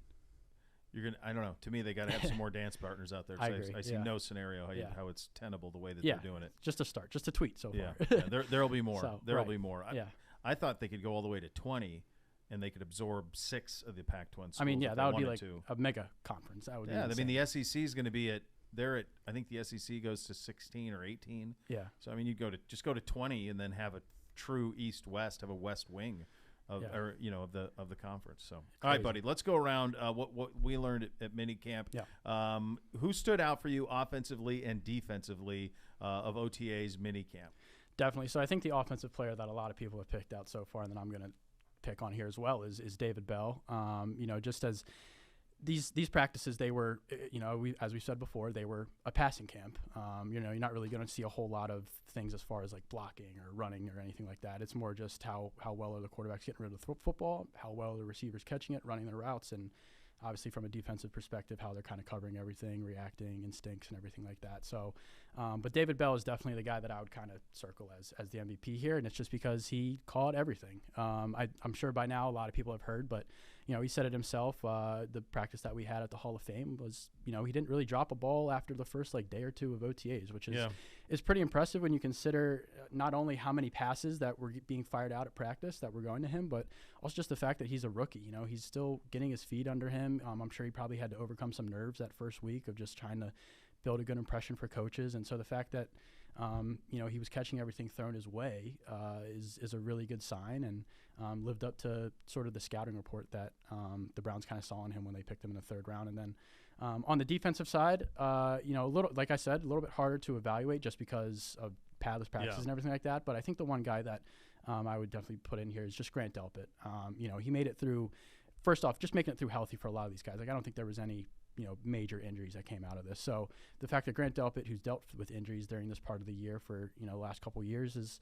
I don't know. To me, they got to have some more dance partners out there. I agree. I see no scenario how it's tenable the way that they're doing it. Just a start, just a tweet so far. There'll be more. So, there'll be more. Yeah. I thought they could go all the way to 20, and they could absorb 6 of the Pac-12 schools. I mean, that would be like a mega conference. That would be insane. I mean, the SEC is going to be I think the SEC goes to 16 or 18. Yeah. So I mean, you go to 20 and then have a true East-West, have a West wing of the conference. So all right, buddy, let's go around what we learned at minicamp. Yeah. Who stood out for you offensively and defensively of OTA's minicamp? Definitely. So I think the offensive player that a lot of people have picked out so far, and that I'm going to pick on here as well, is David Bell. Just as these practices, they were, as we said before, they were a passing camp. You're not really going to see a whole lot of things as far as like blocking or running or anything like that. It's more just how well are the quarterbacks getting rid of the football, how well are the receivers catching it, running their routes, and obviously from a defensive perspective, how they're kind of covering everything, reacting, instincts, and everything like that. So, but David Bell is definitely the guy that I would kind of circle as the MVP here, and it's just because he caught everything. I'm sure by now a lot of people have heard, but he said it himself. The practice that we had at the Hall of Fame was, he didn't really drop a ball after the first day or two of OTAs, which is pretty impressive when you consider not only how many passes that were being fired out at practice that were going to him, but also just the fact that he's a rookie. He's still getting his feet under him. I'm sure he probably had to overcome some nerves that first week of just trying to build a good impression for coaches. And so the fact that, he was catching everything thrown his way is a really good sign, and lived up to sort of the scouting report that the Browns kind of saw in him when they picked him in the 3rd round. And then on the defensive side, a little, like I said, a little bit harder to evaluate just because of paddless practices and everything like that. But I think the one guy that I would definitely put in here is just Grant Delpit. He made it through, first off, just making it through healthy for a lot of these guys. I don't think there was any major injuries that came out of this. So the fact that Grant Delpit, who's dealt with injuries during this part of the year for the last couple of years, is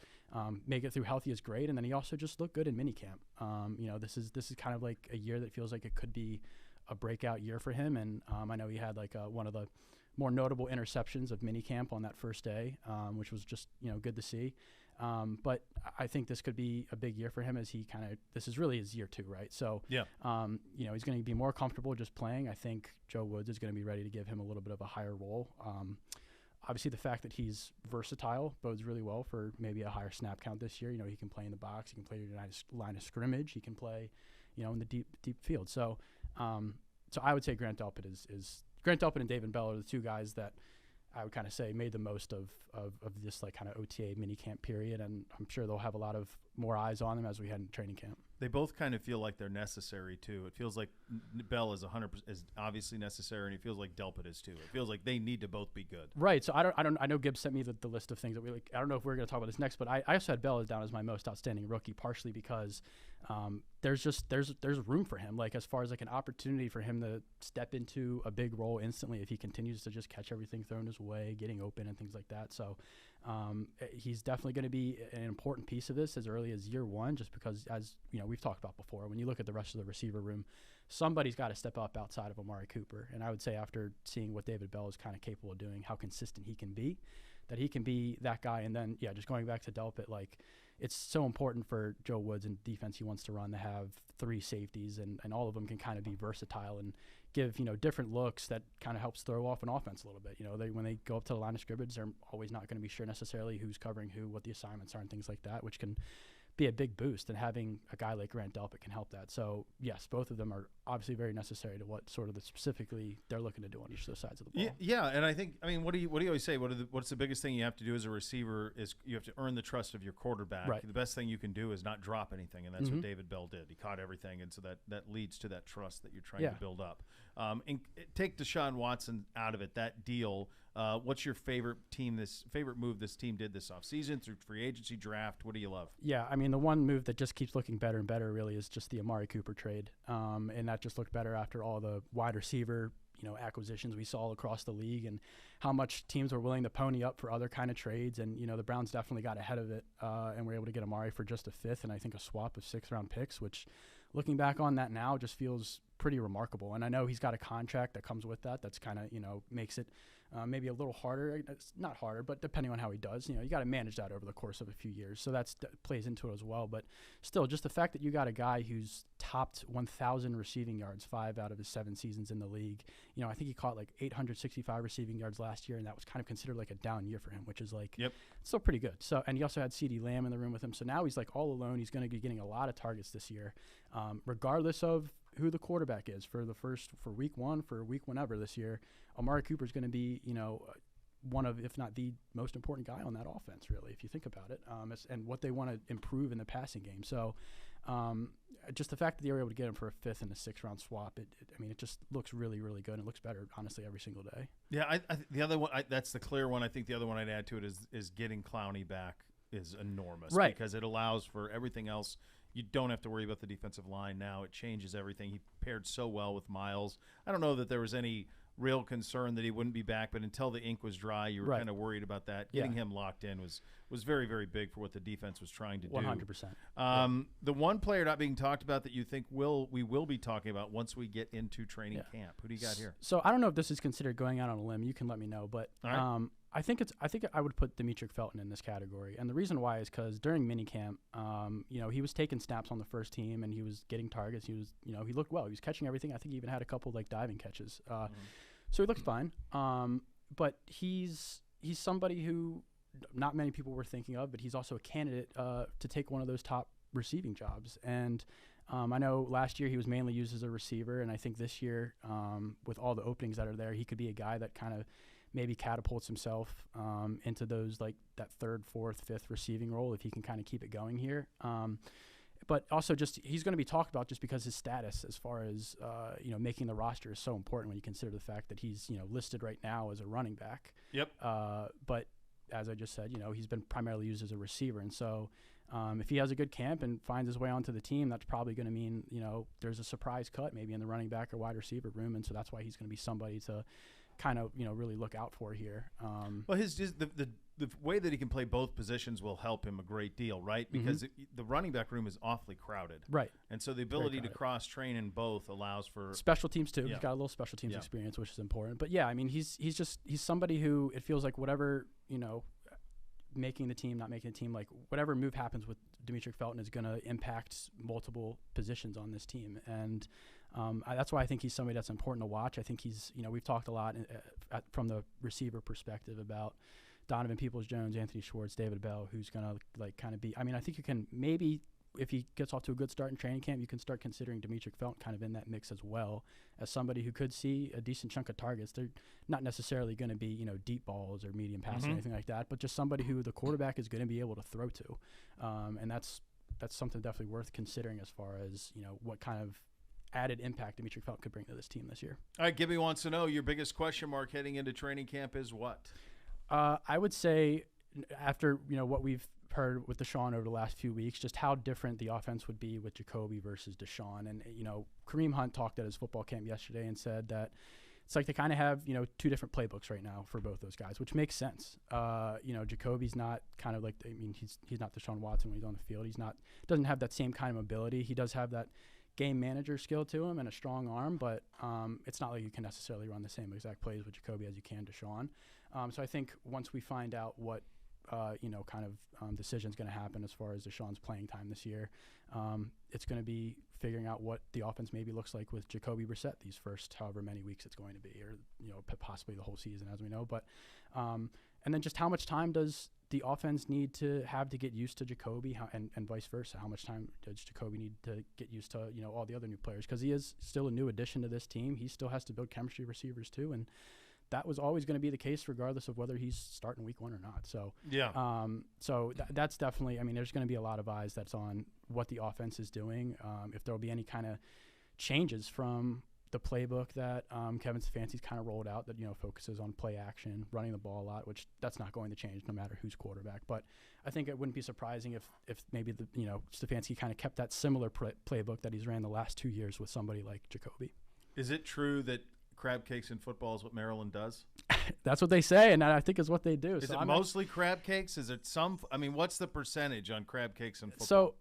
make it through healthy is great. And then he also just looked good in minicamp. This is kind of like a year that feels like it could be a breakout year for him. And I know he had one of the more notable interceptions of minicamp on that first day, which was just good to see. But I think this could be a big year for him as this is really his year 2, right? So, he's going to be more comfortable just playing. I think Joe Woods is going to be ready to give him a little bit of a higher role. Obviously, the fact that he's versatile bodes really well for maybe a higher snap count this year. He can play in the box. He can play in the line of scrimmage. He can play, in the deep field. So, I would say Grant Delpit Grant Delpit and David Bell are the two guys that I would kind of say made the most of this kind of OTA minicamp period, and I'm sure they'll have a lot of more eyes on them as we head into training camp. They both kind of feel like they're necessary too. It feels like Bell is 100% is obviously necessary, and it feels like Delpit is too. It feels like they need to both be good. Right. So I know Gibbs sent me the list of things that we like. I don't know if we're going to talk about this next, but I also had Bell down as my most outstanding rookie, partially because there's room for him, as far as an opportunity for him to step into a big role instantly if he continues to just catch everything thrown his way, getting open and things like that. So he's definitely going to be an important piece of this as early as year 1, just because, as we've talked about before, when you look at the rest of the receiver room, somebody's got to step up outside of Amari Cooper. And I would say after seeing what David Bell is kind of capable of doing, how consistent he can be, that he can be that guy. And then, just going back to Delpit, it's so important for Joe Woods and defense he wants to run to have 3 safeties, and all of them can kind of be versatile and give, different looks that kind of helps throw off an offense a little bit. When they go up to the line of scrimmage, they're always not going to be sure necessarily who's covering who, what the assignments are, and things like that, which can be a big boost, and having a guy like Grant Delpit can help that. So yes, both of them are obviously very necessary to what sort of specifically they're looking to do on each of those sides of the ball. Yeah, and I think, what do you always say? What's the biggest thing you have to do as a receiver is you have to earn the trust of your quarterback. Right. The best thing you can do is not drop anything, and that's what David Bell did. He caught everything, and so that leads to that trust that you're trying to build up. And take Deshaun Watson out of it, that deal. What's your favorite move this team did this offseason through free agency, draft? What do you love? Yeah, the one move that just keeps looking better and better really is just the Amari Cooper trade. And that just looked better after all the wide receiver, acquisitions we saw across the league, and how much teams were willing to pony up for other kind of trades. And, the Browns definitely got ahead of it and were able to get Amari for just a 5th and I think a swap of 6th-round picks, which looking back on that now just feels pretty remarkable. And I know he's got a contract that comes with that. That's kind of, makes it maybe a little harder. It's not harder, but depending on how he does, you got to manage that over the course of a few years. So that plays into it as well. But still, just the fact that you got a guy who's topped 1,000 receiving yards 5 out of his 7 seasons in the league. I think he caught like 865 receiving yards last year, and that was kind of considered like a down year for him, which is like still pretty good. So, and he also had CeeDee Lamb in the room with him. So now he's like all alone. He's going to be getting a lot of targets this year, regardless of who the quarterback is for week 1, for week whenever this year. Amari Cooper is going to be, one of, if not the most important guy on that offense, really, if you think about it, and what they want to improve in the passing game. So just the fact that they were able to get him for a 5th and a 6th round swap, it just looks really, really good. And it looks better, honestly, every single day. Yeah, the other one, that's the clear one. I think the other one I'd add to it is getting Clowney back is enormous. Right. Because it allows for everything else. You don't have to worry about the defensive line now. It changes everything. He paired so well with Miles. I don't know that there was any real concern that he wouldn't be back, but until the ink was dry, you were kind of worried about that. Getting him locked in was very, very big for what the defense was trying to do. 100%. The one player not being talked about that you think we will be talking about once we get into training camp. Who do you got here? So I don't know if this is considered going out on a limb. You can let me know, but I think I would put Demetric Felton in this category, and the reason why is because during minicamp, he was taking snaps on the first team and he was getting targets. He was, he looked well. He was catching everything. I think he even had a couple like diving catches. So he looked fine. But he's somebody who not many people were thinking of, but he's also a candidate to take one of those top receiving jobs. And I know last year he was mainly used as a receiver, and I think this year, with all the openings that are there, he could be a guy that kind of maybe catapults himself into those like that 3rd, 4th, 5th receiving role if he can kind of keep it going here. But also just he's going to be talked about just because his status as far as making the roster is so important when you consider the fact that he's listed right now as a running back. Yep. But as I just said, he's been primarily used as a receiver, and so if he has a good camp and finds his way onto the team, that's probably going to mean there's a surprise cut maybe in the running back or wide receiver room, and so that's why he's going to be somebody to kind of really look out for here. Well, the way that he can play both positions will help him a great deal, right? Because the running back room is awfully crowded, right? And so the ability to cross train in both allows for special teams too. Yeah. He's got a little special teams experience, which is important. But yeah, I mean, he's somebody who it feels like whatever making the team, not making the team, like whatever move happens with Demetric Felton is going to impact multiple positions on this team, and that's why I think he's somebody that's important to watch. I think he's, we've talked a lot from the receiver perspective about Donovan Peoples-Jones, Anthony Schwartz, David Bell, who's going to kind of be, I think you can maybe, if he gets off to a good start in training camp, you can start considering Demetric Felton kind of in that mix as well as somebody who could see a decent chunk of targets. They're not necessarily going to be, deep balls or medium passes or anything like that, but just somebody who the quarterback is going to be able to throw to. And that's something definitely worth considering as far as, what kind of added impact Demetric Felton could bring to this team this year. All right, Gibby wants to know your biggest question mark heading into training camp is what? I would say after what we've heard with Deshaun over the last few weeks, just how different the offense would be with Jacoby versus Deshaun. And Kareem Hunt talked at his football camp yesterday and said that it's like they kind of have 2 different playbooks right now for both those guys, which makes sense. Jacoby's not kind of like, he's not Deshaun Watson when he's on the field. Doesn't have that same kind of ability. He does have that game manager skill to him and a strong arm, but it's not like you can necessarily run the same exact plays with Jacoby as you can Deshaun. So I think once we find out what decision's going to happen as far as Deshaun's playing time this year, it's going to be figuring out what the offense maybe looks like with Jacoby Brissett these first however many weeks it's going to be, or possibly the whole season as we know. But and then just how much time does the offense need to have to get used to Jacoby, and vice versa? How much time does Jacoby need to get used to all the other new players? Because he is still a new addition to this team. He still has to build chemistry receivers too, and that was always going to be the case regardless of whether he's starting week 1 or not. So that's definitely, there's going to be a lot of eyes that's on what the offense is doing. If there will be any kind of changes from the playbook that Kevin Stefanski's kind of rolled out that focuses on play action, running the ball a lot, which that's not going to change no matter who's quarterback. But I think it wouldn't be surprising if maybe Stefanski kind of kept that similar playbook that he's ran the last 2 years with somebody like Jacoby. Is it true that crab cakes in football is what Maryland does? That's what they say, and I think is what they do. Is it mostly crab cakes? Is it some? What's the percentage on crab cakes in football? So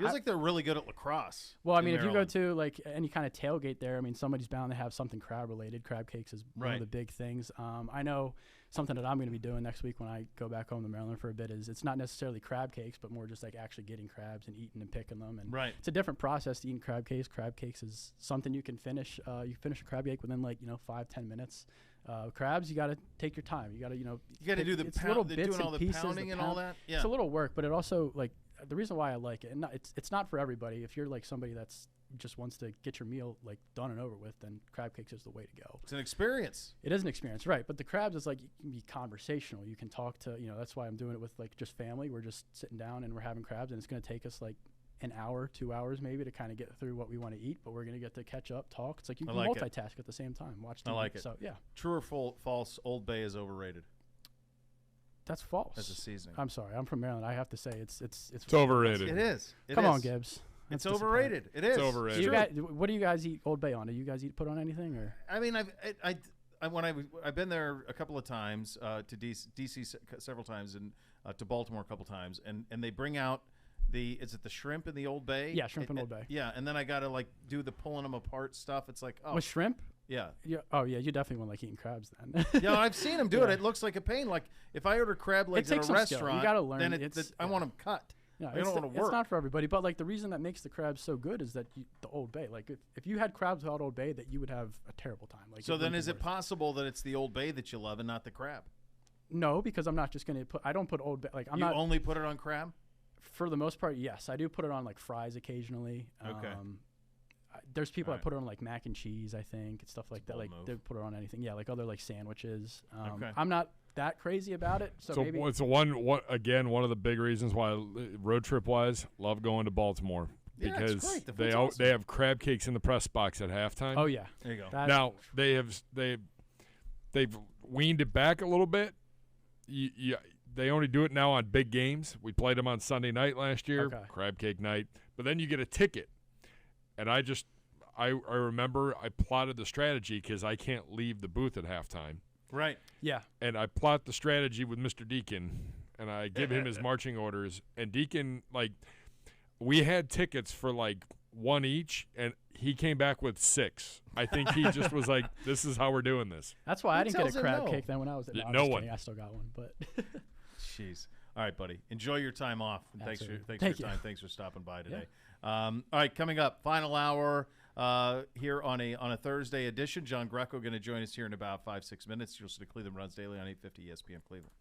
Feels like they're really good at lacrosse. Well, I mean, if Maryland. you go to like any kind of tailgate there, I mean, somebody's bound to have something crab related. Crab cakes is one of the big things. I know something that I'm going to be doing next week when I go back home to Maryland for a bit is it's not necessarily crab cakes, but more just like actually getting crabs and eating and picking them. And it's a different process to eating crab cakes. Crab cakes is something you can finish. You finish a crab cake within 5-10 minutes. Crabs, you got to take your time. You got to you got to do the little bits doing all and the pieces, pounding and all that. Yeah, it's a little work, but it also like the reason why I like it, and it's not for everybody. If you're like somebody that's just wants to get your meal like done and over with, then crab cakes is the way to go. It's an experience. It is an experience, right? But the crabs is like you can be conversational. You can talk to that's why I'm doing it with like just family. We're just sitting down and we're having crabs, and it's going to take us like an hour, 2 hours maybe to kind of get through what we want to eat, but we're going to get to catch up, talk. It's like you can multitask at the same time. Watch TV. I like it. So yeah. True or false? Old Bay is overrated. That's false. As a seasoning. I'm sorry. I'm from Maryland. I have to say it's overrated. It is. Come on, Gibbs. It's overrated. It is. It's overrated. You guys, what do you guys eat Old Bay on? Do you guys put on anything or? I mean, I've been there a couple of times to DC several times and to Baltimore a couple times, and they bring out is it the shrimp in the Old Bay? Yeah, shrimp in Old Bay. Yeah, and then I gotta like do the pulling them apart stuff. It's like with shrimp. Yeah. Oh yeah, you definitely want like eating crabs then. Yeah, I've seen them do it. It looks like a pain. Like if I order crab legs at a restaurant, you gotta learn. Then I want them cut. Yeah, I don't want to work. It's not for everybody, but like the reason that makes the crabs so good is that the Old Bay. Like if you had crabs without Old Bay, that you would have a terrible time. Like so then, is it possible that it's the Old Bay that you love and not the crab? No, because I'm not just gonna put. I don't put Old Bay. Like I'm not. You only put it on crab. For the most part, yes, I do put it on like fries occasionally. Okay. There's people that put it on like mac and cheese, I think, and stuff like that. Like they put it on anything. Yeah, like other like sandwiches. I'm not that crazy about it. So maybe it's one of the big reasons why road trip wise love going to Baltimore because they have crab cakes in the press box at halftime. Oh yeah, there you go. Now they've weaned it back a little bit. They only do it now on big games. We played them on Sunday night last year, crab cake night. But then you get a ticket, and I remember I plotted the strategy because I can't leave the booth at halftime. Right. Yeah. And I plot the strategy with Mr. Deacon, and I give him his marching orders. And Deacon, like, we had tickets for like one each, and he came back with 6. I think he just was like, "This is how we're doing this." That's why I didn't get a crab cake then when I was at. No one. Kidding. I still got one, but. Jeez. All right, buddy. Enjoy your time off. And thanks for your time. Thanks for stopping by today. Yeah. All right, coming up, final hour here on a Thursday edition. John Greco going to join us here in about 5-6 minutes. You'll see Cleveland Runs Daily on 850 ESPN Cleveland.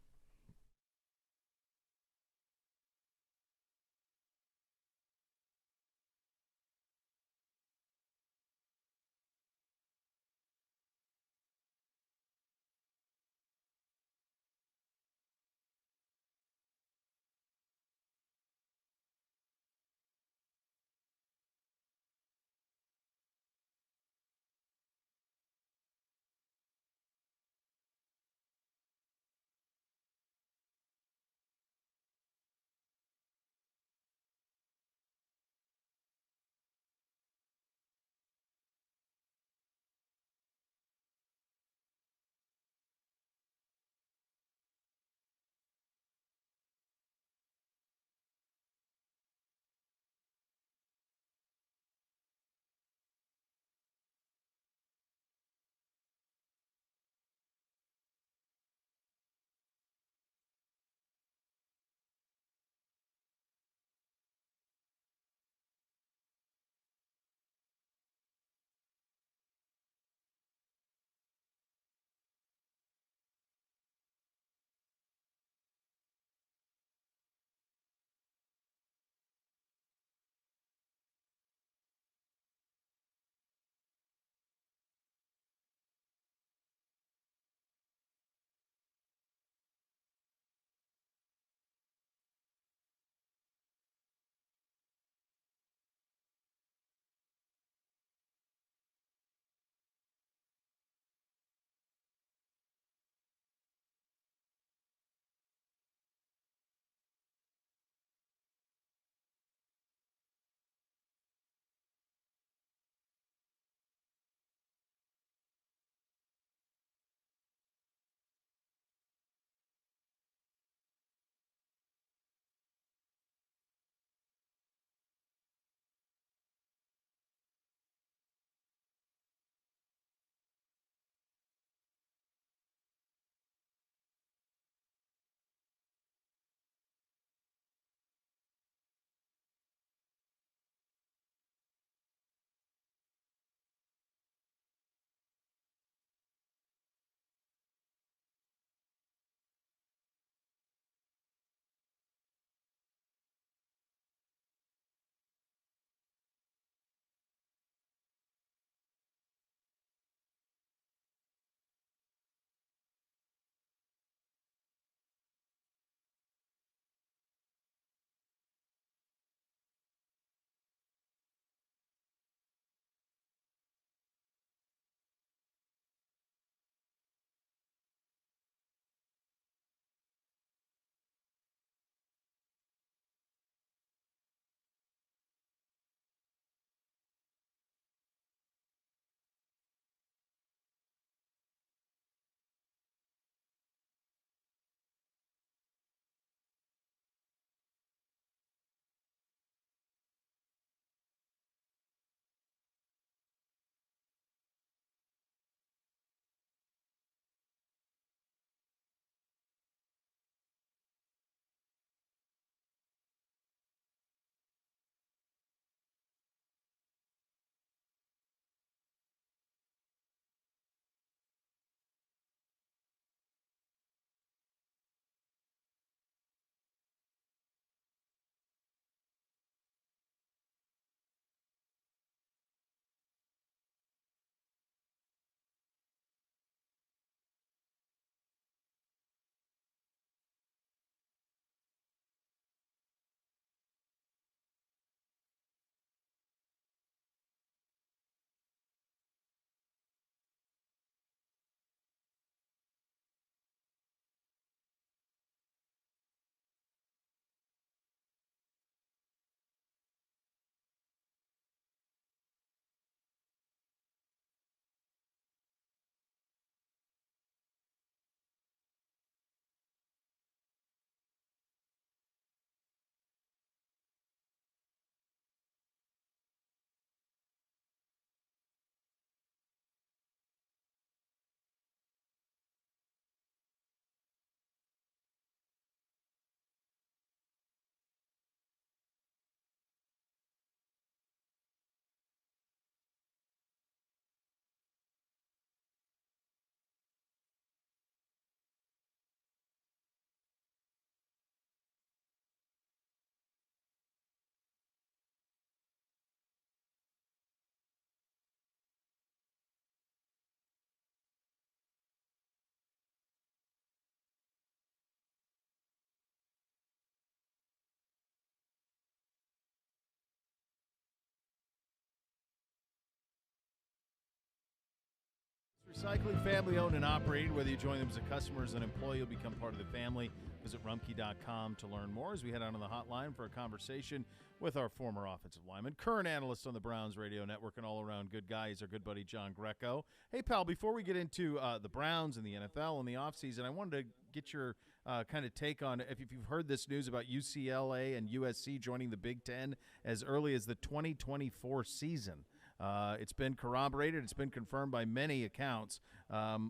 Cycling, family owned and operated. Whether you join them as a customer or as an employee, you'll become part of the family. Visit Rumpke.com to learn more as we head out on the hotline for a conversation with our former offensive lineman, current analyst on the Browns radio network, and all-around good guy. He's our good buddy, John Greco. Hey, pal, before we get into the Browns and the NFL and the offseason, I wanted to get your kind of take on if you've heard this news about UCLA and USC joining the Big Ten as early as the 2024 season. It's been corroborated. It's been confirmed by many accounts.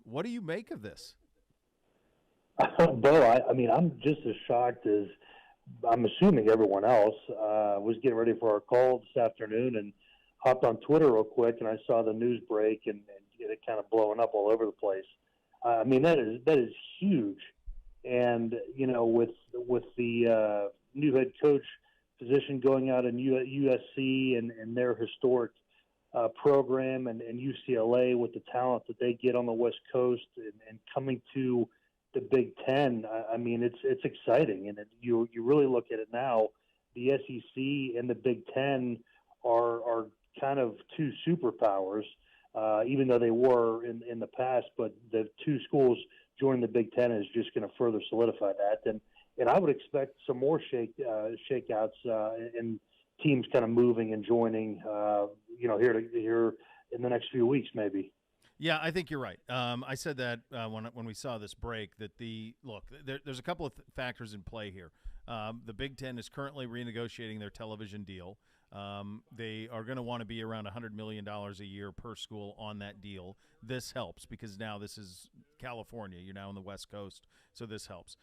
What do you make of this? Beau, I mean, I'm just as shocked as I'm assuming everyone else. Was getting ready for our call this afternoon and hopped on Twitter real quick, and I saw the news break and it kind of blowing up all over the place. I mean, that is huge. And, you know, with the new head coach position going out in USC and their historic program and UCLA with the talent that they get on the West Coast and coming to the Big Ten, I mean, it's exciting. And you really look at it now, the SEC and the Big Ten are kind of two superpowers, even though they were in the past. But the two schools joining the Big Ten is just going to further solidify that. And I would expect some more shakeouts and teams kind of moving and joining, here in the next few weeks, maybe. Yeah, I think you're right. I said that when we saw this break that there's a couple of factors in play here. The Big Ten is currently renegotiating their television deal. They are going to want to be around $100 million a year per school on that deal. This helps because now this is California. You're now on the West Coast, so this helps.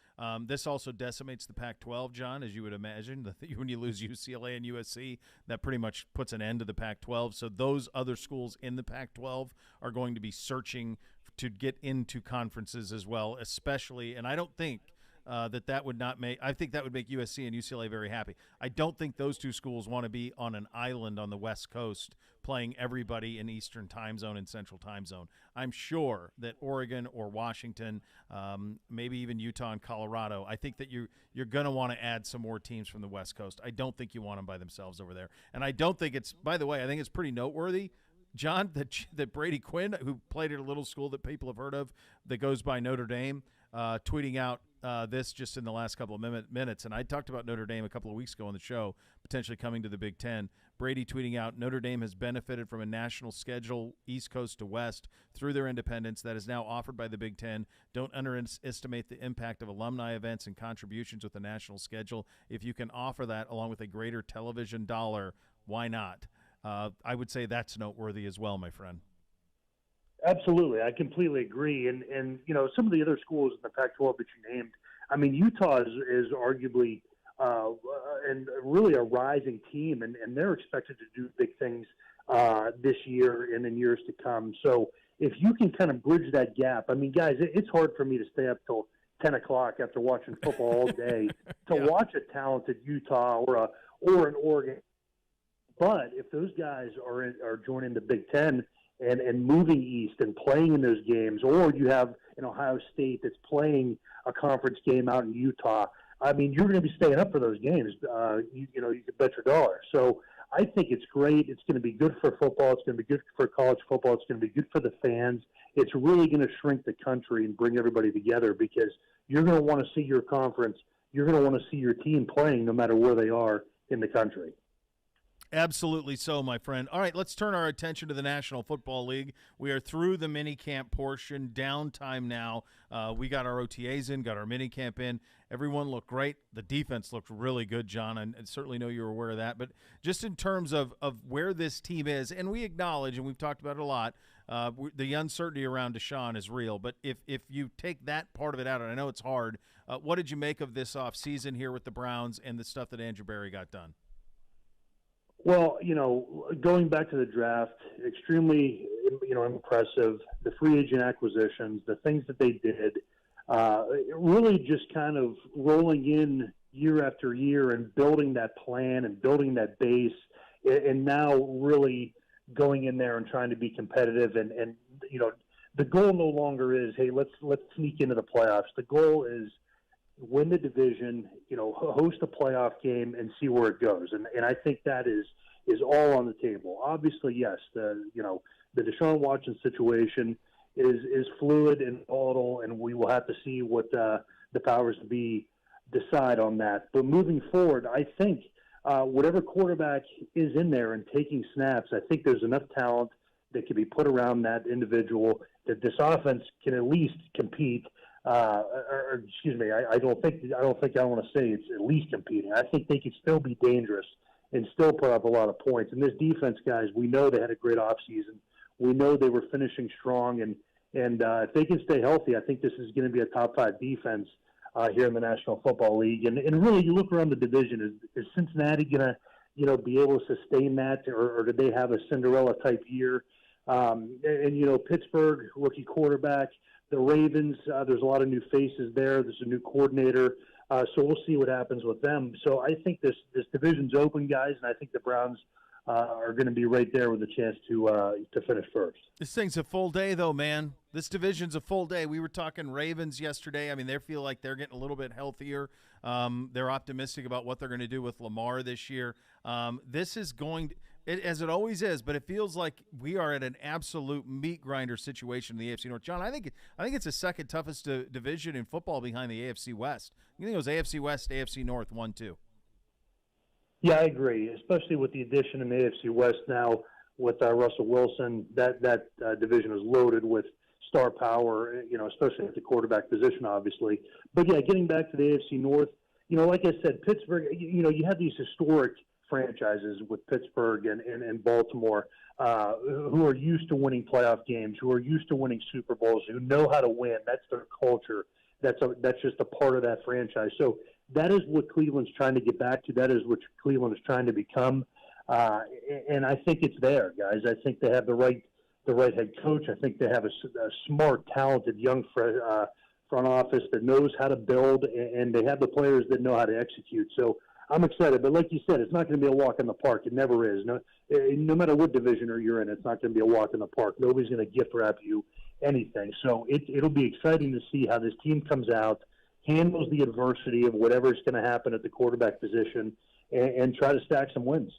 This also decimates the Pac-12, John, as you would imagine. When you lose UCLA and USC, that pretty much puts an end to the Pac-12. So those other schools in the Pac-12 are going to be searching to get into conferences as well, especially, and I don't think that would not make – I think that would make USC and UCLA very happy. I don't think those two schools want to be on an island on the West Coast playing everybody in Eastern time zone and Central time zone. I'm sure that Oregon or Washington, maybe even Utah and Colorado, I think that you're going to want to add some more teams from the West Coast. I don't think you want them by themselves over there. And I don't think it's – by the way, I think it's pretty noteworthy, John, that Brady Quinn, who played at a little school that people have heard of that goes by Notre Dame, tweeting out this just in the last couple of minutes. And I talked about Notre Dame a couple of weeks ago on the show, potentially coming to the Big Ten. Brady tweeting out, Notre Dame has benefited from a national schedule, East Coast to West, through their independence that is now offered by the Big Ten. Don't underestimate the impact of alumni events and contributions with the national schedule. If you can offer that along with a greater television dollar, why not? I would say that's noteworthy as well, my friend. Absolutely. I completely agree. And some of the other schools in the Pac-12 that you named, I mean, Utah is arguably and really a rising team, and they're expected to do big things this year and in years to come. So if you can kind of bridge that gap, I mean, guys, it's hard for me to stay up till 10 o'clock after watching football all day to watch a talented Utah or an Oregon. But if those guys are joining the Big Ten and moving east and playing in those games, or you have an Ohio State that's playing a conference game out in Utah, I mean, you're going to be staying up for those games. You can bet your dollar. So I think it's great. It's going to be good for football. It's going to be good for college football. It's going to be good for the fans. It's really going to shrink the country and bring everybody together because you're going to want to see your conference. You're going to want to see your team playing no matter where they are in the country. Absolutely so, my friend. All right, let's turn our attention to the National Football League. We are through the minicamp portion, downtime now. We got our OTAs in, got our minicamp in. Everyone looked great. The defense looked really good, John, and certainly know you're aware of that. But just in terms of where this team is, and we acknowledge, and we've talked about it a lot, the uncertainty around Deshaun is real. But if you take that part of it out, and I know it's hard, what did you make of this offseason here with the Browns and the stuff that Andrew Berry got done? Well, going back to the draft, extremely, impressive. The free agent acquisitions, the things that they did, really just kind of rolling in year after year and building that plan and building that base, and now really going in there and trying to be competitive. And the goal no longer is, hey, let's sneak into the playoffs. The goal is win the division, host a playoff game and see where it goes. And I think that is all on the table. Obviously, yes, the Deshaun Watson situation is fluid and volatile, and we will have to see what the powers to be decide on that. But moving forward, I think whatever quarterback is in there and taking snaps, I think there's enough talent that can be put around that individual that this offense can at least compete. Or excuse me, I don't think I want to say it's at least competing. I think they can still be dangerous and still put up a lot of points. And this defense, guys, we know they had a great offseason. We know they were finishing strong, and if they can stay healthy, I think this is going to be a top 5 defense here in the National Football League. And really, you look around the division, is Cincinnati going to be able to sustain that, or do they have a Cinderella type year? And Pittsburgh, rookie quarterback. The Ravens, there's a lot of new faces there. There's a new coordinator. So we'll see what happens with them. So I think this division's open, guys, and I think the Browns are going to be right there with a chance to finish first. This thing's a full day, though, man. This division's a full day. We were talking Ravens yesterday. I mean, they feel like they're getting a little bit healthier. They're optimistic about what they're going to do with Lamar this year. This is going as it always is, but it feels like we are at an absolute meat grinder situation in the AFC North. John, I think it's the second toughest division in football behind the AFC West. You think it was AFC West, AFC North, 1-2? Yeah, I agree, especially with the addition in the AFC West now with Russell Wilson. That division is loaded with star power, especially at the quarterback position, obviously. But, yeah, getting back to the AFC North, like I said, Pittsburgh, you have these historic franchises with Pittsburgh and Baltimore who are used to winning playoff games, who are used to winning Super Bowls, who know how to win. That's their culture. That's just a part of that franchise. So that is what Cleveland's trying to get back to. That is what Cleveland is trying to become. And I think it's there, guys. I think they have the right head coach. I think they have a smart, talented, young front office that knows how to build, and they have the players that know how to execute. So I'm excited. But like you said, it's not going to be a walk in the park. It never is. No matter what division you're in, it's not going to be a walk in the park. Nobody's going to gift wrap you anything. So it'll be exciting to see how this team comes out, handles the adversity of whatever's going to happen at the quarterback position, and try to stack some wins.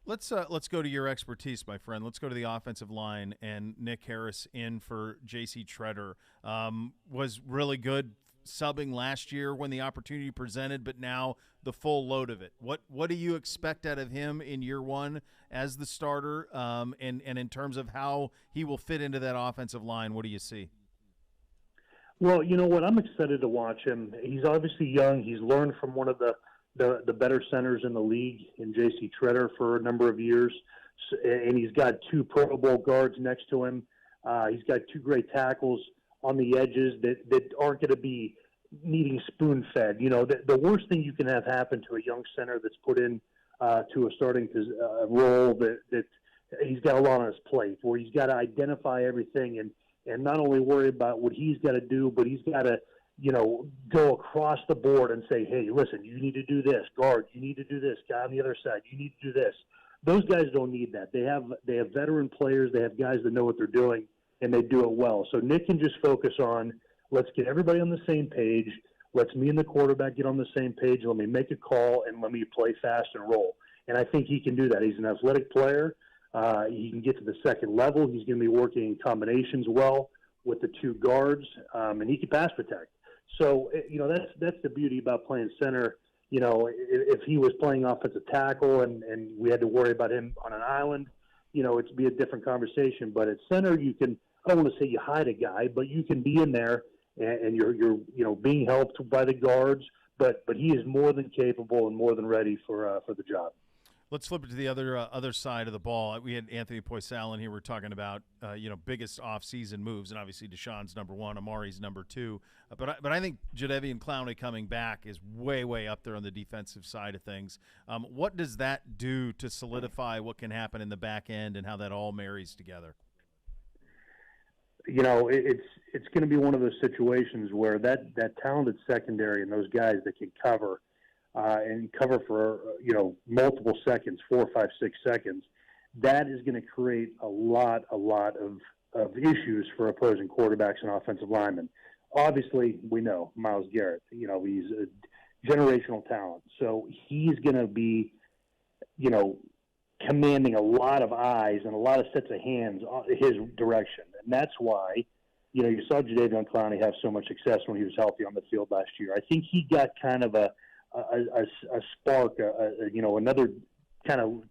Let's go to your expertise, my friend. Let's go to the offensive line, and Nick Harris in for J.C. Treader was really good subbing last year when the opportunity presented, but now the full load of it. What do you expect out of him in year one as the starter, and in terms of how he will fit into that offensive line? What do you see? Well, you know what? I'm excited to watch him. He's obviously young. He's learned from one of the better centers in the league in J.C. Treader for a number of years, and he's got 2 Pro Bowl guards next to him. He's got 2 great tackles on the edges that aren't going to be needing spoon-fed. The worst thing you can have happen to a young center that's put in to a starting role that he's got a lot on his plate, where he's got to identify everything and not only worry about what he's got to do, but he's got to go across the board and say, hey, listen, you need to do this. Guard, you need to do this. Guy on the other side, you need to do this. Those guys don't need that. They have veteran players. They have guys that know what they're doing, and they do it well. So Nick can just focus on, let's get everybody on the same page. Let's me and the quarterback get on the same page. Let me make a call, and let me play fast and roll. And I think he can do that. He's an athletic player. He can get to the second level. He's going to be working in combinations well with the 2 guards, and he can pass protect. So, that's the beauty about playing center. If he was playing offensive tackle and we had to worry about him on an island, it'd be a different conversation. But at center, you can, I don't want to say you hide a guy, but you can be in there and you're being helped by the guards. But he is more than capable and more than ready for the job. Let's flip it to the other side of the ball. We had Anthony Poisal in here. We're talking about biggest off-season moves, and obviously Deshaun's number 1, Amari's number 2. But I think Jadeveon Clowney coming back is way up there on the defensive side of things. What does that do to solidify what can happen in the back end and how that all marries together? It's going to be one of those situations where that talented secondary and those guys that can cover. And cover for, multiple seconds, 4, 5, 6 seconds, that is going to create a lot of issues for opposing quarterbacks and offensive linemen. Obviously, we know Myles Garrett, he's a generational talent. So he's going to be, commanding a lot of eyes and a lot of sets of hands his direction. And that's why you saw Jadeveon Clowney have so much success when he was healthy on the field last year. I think he got kind of a spark, another kind of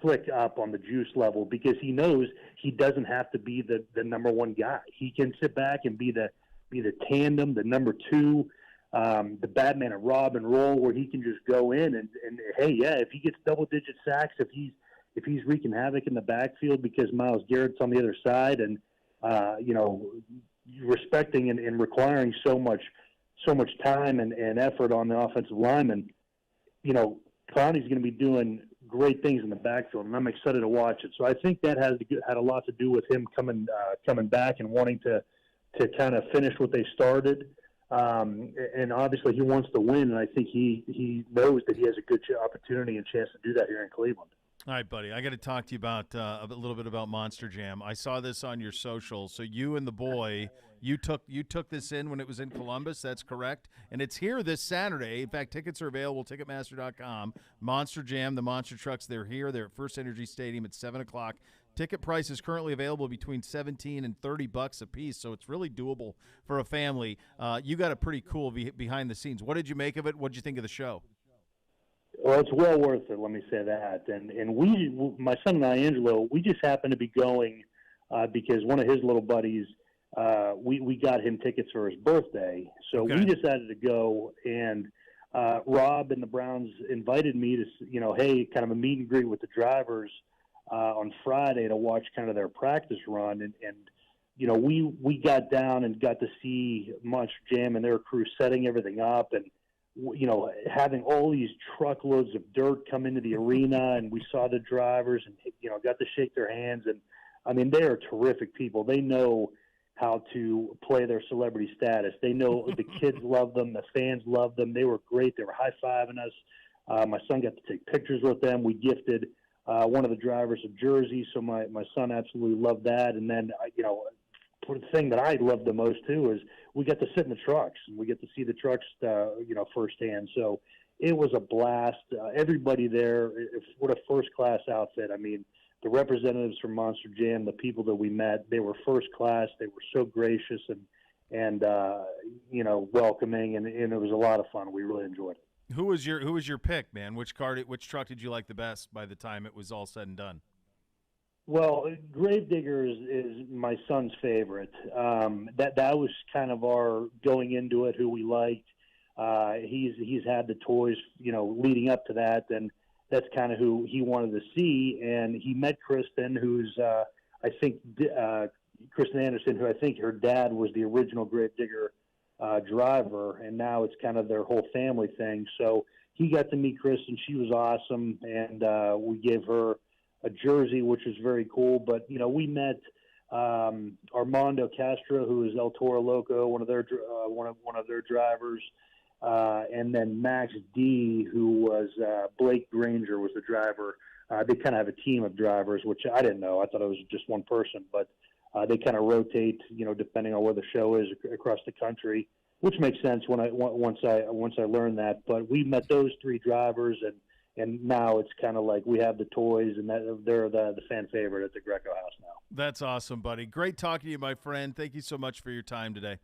click up on the juice level, because he knows he doesn't have to be the number one guy. He can sit back and be the tandem, the number two, the Batman and Robin role, where he can just go in and hey, yeah, if he gets double-digit sacks, if he's wreaking havoc in the backfield because Myles Garrett's on the other side, and respecting and requiring so much time and effort on the offensive lineman, Clowney's going to be doing great things in the backfield, and I'm excited to watch it. So I think that had a lot to do with him coming back and wanting to kind of finish what they started. And obviously he wants to win, and I think he knows that he has a good opportunity and chance to do that here in Cleveland. All right, buddy, I got to talk to you about a little bit about Monster Jam. I saw this on your social. So you and the boy, you took this in when it was in Columbus. That's correct, and it's here this Saturday. In fact, tickets are available. Ticketmaster.com. Monster Jam, the monster trucks. They're here. They're at First Energy Stadium at 7:00. Ticket price is currently available between $17 and $30 a piece, so it's really doable for a family. You got a pretty cool behind the scenes. What did you make of it? What did you think of the show? Well, it's well worth it, let me say that. And my son and I, Angelo, we just happened to be going because one of his little buddies, we got him tickets for his birthday. So Okay. we decided to go, and Rob and the Browns invited me to, hey, kind of a meet and greet with the drivers on Friday to watch kind of their practice run. And we got down and got to see Monster Jam and their crew setting everything up, and having all these truckloads of dirt come into the arena, and we saw the drivers and, got to shake their hands. And I mean, they are terrific people. They know how to play their celebrity status. They know the kids love them. The fans love them. They were great. They were high-fiving us. My son got to take pictures with them. We gifted one of the drivers a jersey. So my son absolutely loved that. And then, the thing that I loved the most too is we got to sit in the trucks, and we get to see the trucks, firsthand. So it was a blast. Everybody there, what a first-class outfit. I mean, the representatives from Monster Jam, the people that we met, they were first class. They were so gracious and welcoming, and it was a lot of fun. We really enjoyed it. Who was your pick, man? Which truck did you like the best by the time it was all said and done? Well, Gravedigger is my son's favorite. That was kind of our going into it, who we liked. He's had the toys, leading up to that, and that's kind of who he wanted to see. And he met Kristen, who's Kristen Anderson, who I think her dad was the original Gravedigger driver, and now it's kind of their whole family thing. So he got to meet Kristen. She was awesome, and we gave her a jersey, which was very cool. But, we met Armando Castro, who is El Toro Loco, one of their drivers, and then Max D, who was Blake Granger was the driver. They kind of have a team of drivers, which I didn't know. I thought it was just one person, but they kind of rotate, depending on where the show is across the country, which makes sense once I learned that. But we met those three drivers, and now it's kind of like we have the toys, and they're the fan favorite at the Greco house now. That's awesome, buddy. Great talking to you, my friend. Thank you so much for your time today.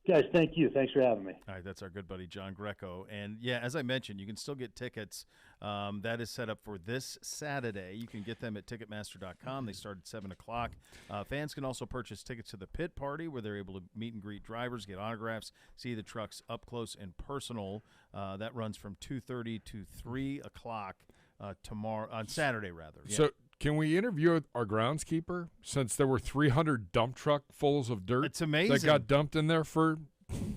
Guys, thank you. Thanks for having me. All right, that's our good buddy John Greco. And, yeah, as I mentioned, you can still get tickets. That is set up for this Saturday. You can get them at Ticketmaster.com. They start at 7 o'clock. Fans can also purchase tickets to the pit party, where they're able to meet and greet drivers, get autographs, see the trucks up close and personal. That runs from 2:30 to 3 o'clock on Saturday, rather. Yeah. So can we interview our groundskeeper, since there were 300 dump truck fulls of dirt It's amazing. that got dumped in there for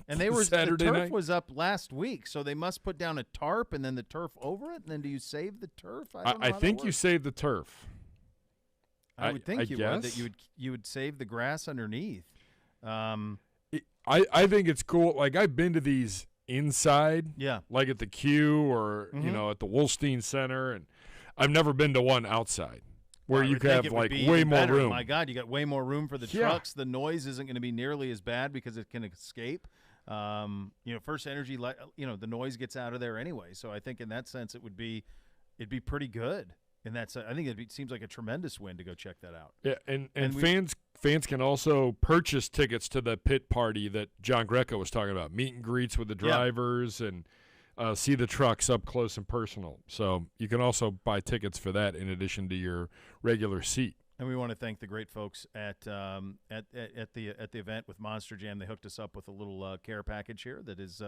And the Saturday turf night? was up last week, so they must put down a tarp and then the turf over it. And then do you save the turf? I think you saved the turf. I would think I you guess. would, that you would save the grass underneath. I think it's cool. Like, I've been to these inside, Yeah. like at the Q or at the Wolstein Center, and I've never been to one outside where I you would could think have it would like be way even more better. room. My God, you got way more room for the Yeah. trucks. The noise isn't going to be nearly as bad because it can escape. First Energy, the noise gets out of there anyway. So I think in that sense, it'd be pretty good. And that's I think it seems like a tremendous win to go check that out. Yeah, and fans can also purchase tickets to the pit party that John Greco was talking about. Meet and greets with the drivers and see the trucks up close and personal. So you can also buy tickets for that in addition to your regular seat. And we want to thank the great folks at the event with Monster Jam. They hooked us up with a little care package here that is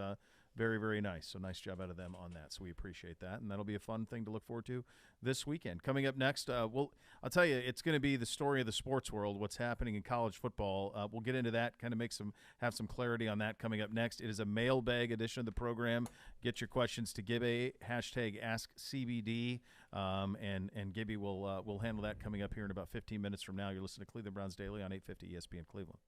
very, very nice. So nice job out of them on that. So we appreciate that, and that'll be a fun thing to look forward to this weekend. Coming up next, I'll tell you, it's going to be the story of the sports world, what's happening in college football. We'll get into that, kind of have some clarity on that coming up next. It is a mailbag edition of the program. Get your questions to Gibby, #AskCBD, and Gibby will handle that coming up here in about 15 minutes from now. You're listening to Cleveland Browns Daily on 850 ESPN Cleveland.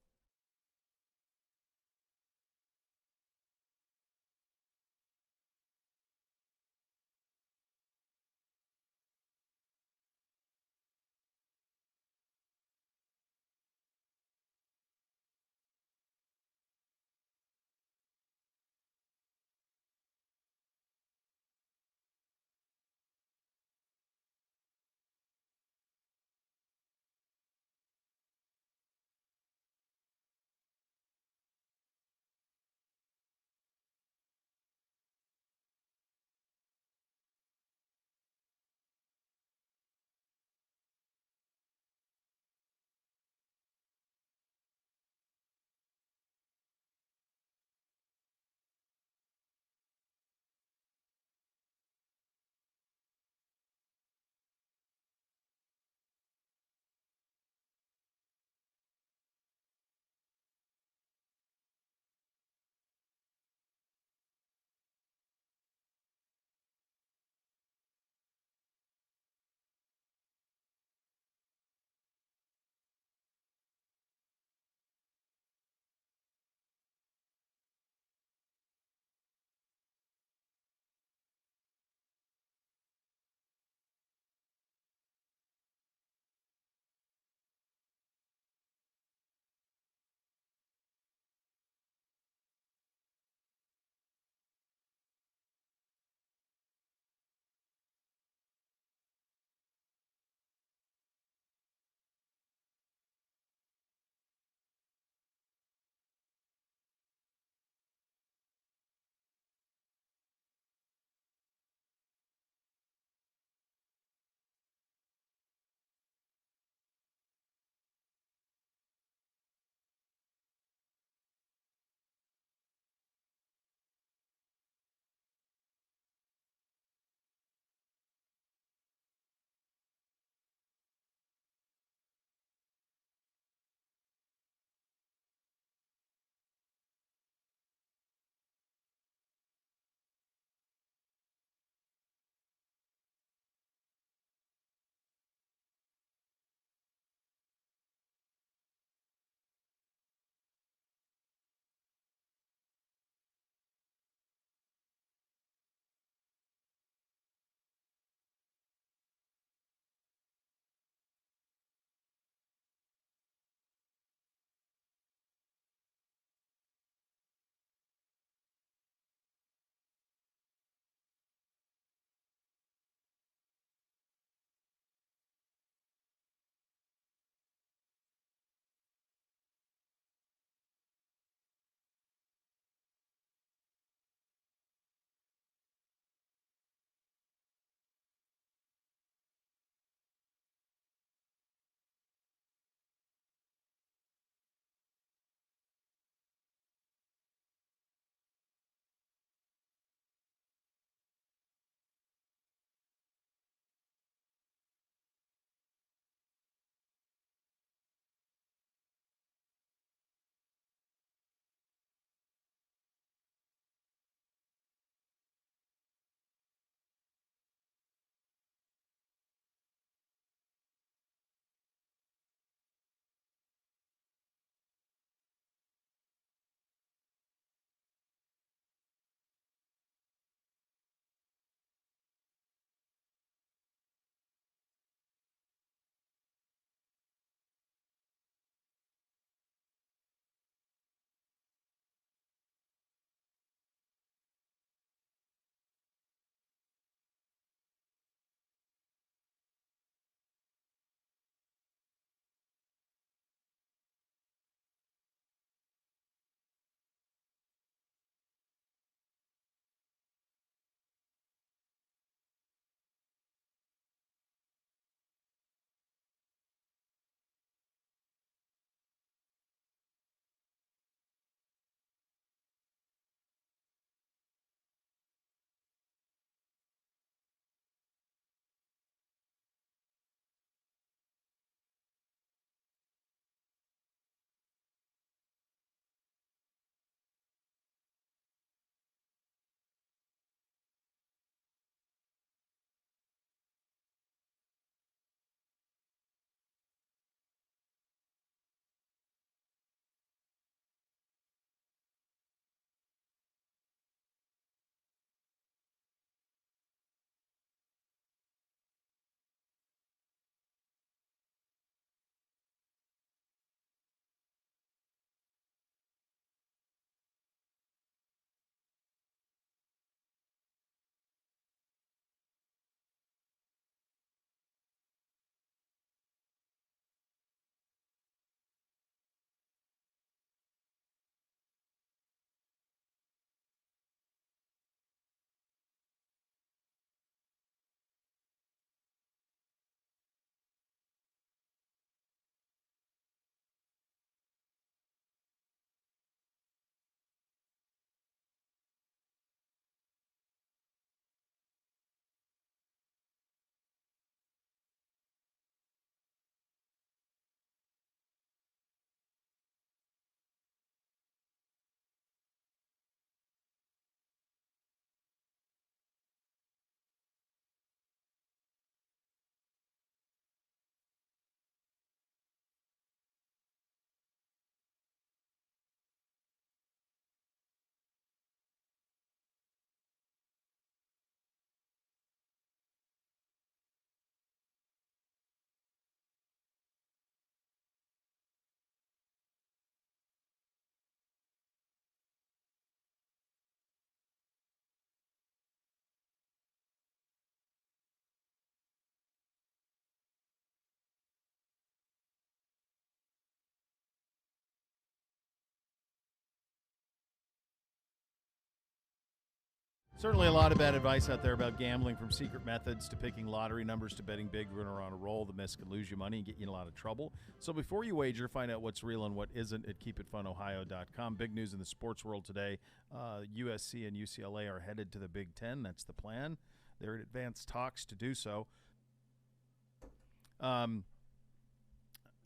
Certainly a lot of bad advice out there about gambling, from secret methods to picking lottery numbers to betting big when you're on a roll. The miss can lose you money and get you in a lot of trouble. So before you wager, find out what's real and what isn't at keepitfunohio.com. Big news in the sports world today. USC and UCLA are headed to the Big Ten. That's the plan. They're in advanced talks to do so.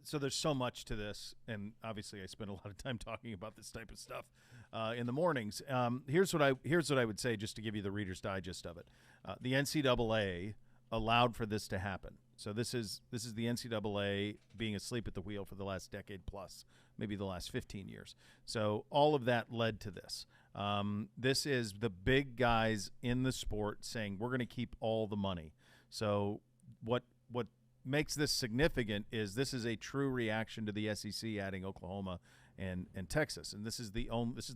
So there's so much to this, and obviously I spend a lot of time talking about this type of stuff in the mornings. Here's what I would say, just to give you the Reader's Digest of it. The NCAA allowed for this to happen. So this is the NCAA being asleep at the wheel for the last decade plus, maybe the last 15 years. So all of that led to this. This is the big guys in the sport saying we're going to keep all the money. So what makes this significant is this is a true reaction to the SEC adding Oklahoma and Texas, and this is the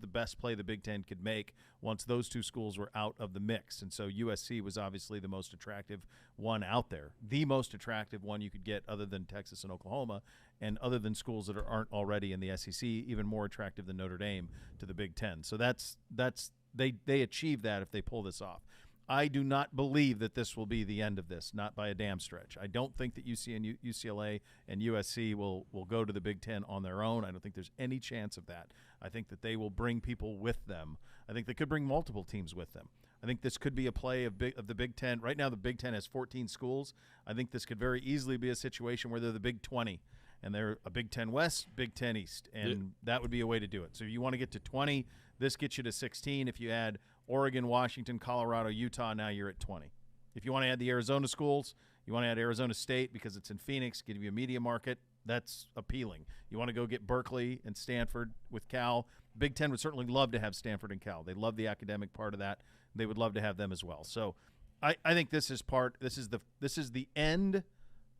best play the Big Ten could make once those two schools were out of the mix. And so USC was obviously the most attractive one out there, the most attractive one you could get other than Texas and Oklahoma, and other than schools that aren't already in the SEC, even more attractive than Notre Dame to the Big Ten. So they achieve that if they pull this off. I do not believe that this will be the end of this, not by a damn stretch. I don't think that UCLA and USC will go to the Big Ten on their own. I don't think there's any chance of that. I think that they will bring people with them. I think they could bring multiple teams with them. I think this could be a play of the Big Ten. Right now the Big Ten has 14 schools. I think this could very easily be a situation where they're the Big 20, and they're a Big 10 West, Big 10 East, and that would be a way to do it. So if you want to get to 20, this gets you to 16. If you add Oregon, Washington, Colorado, Utah, now you're at 20. If you want to add the Arizona schools, you want to add Arizona State because it's in Phoenix, give you a media market, that's appealing. You want to go get Berkeley and Stanford with Cal. Big Ten would certainly love to have Stanford and Cal. They love the academic part of that. They would love to have them as well. So I think this is the end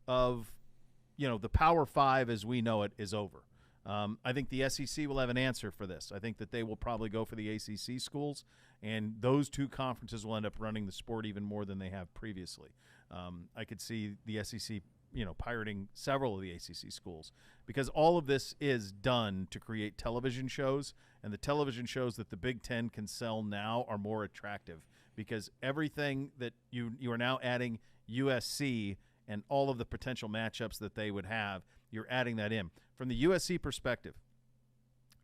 of, the Power Five as we know it is over. I think the SEC will have an answer for this. I think that they will probably go for the ACC schools, and those two conferences will end up running the sport even more than they have previously. I could see the SEC, pirating several of the ACC schools, because all of this is done to create television shows, and the television shows that the Big Ten can sell now are more attractive because everything that you are now adding USC and all of the potential matchups that they would have, you're adding that in. From the USC perspective,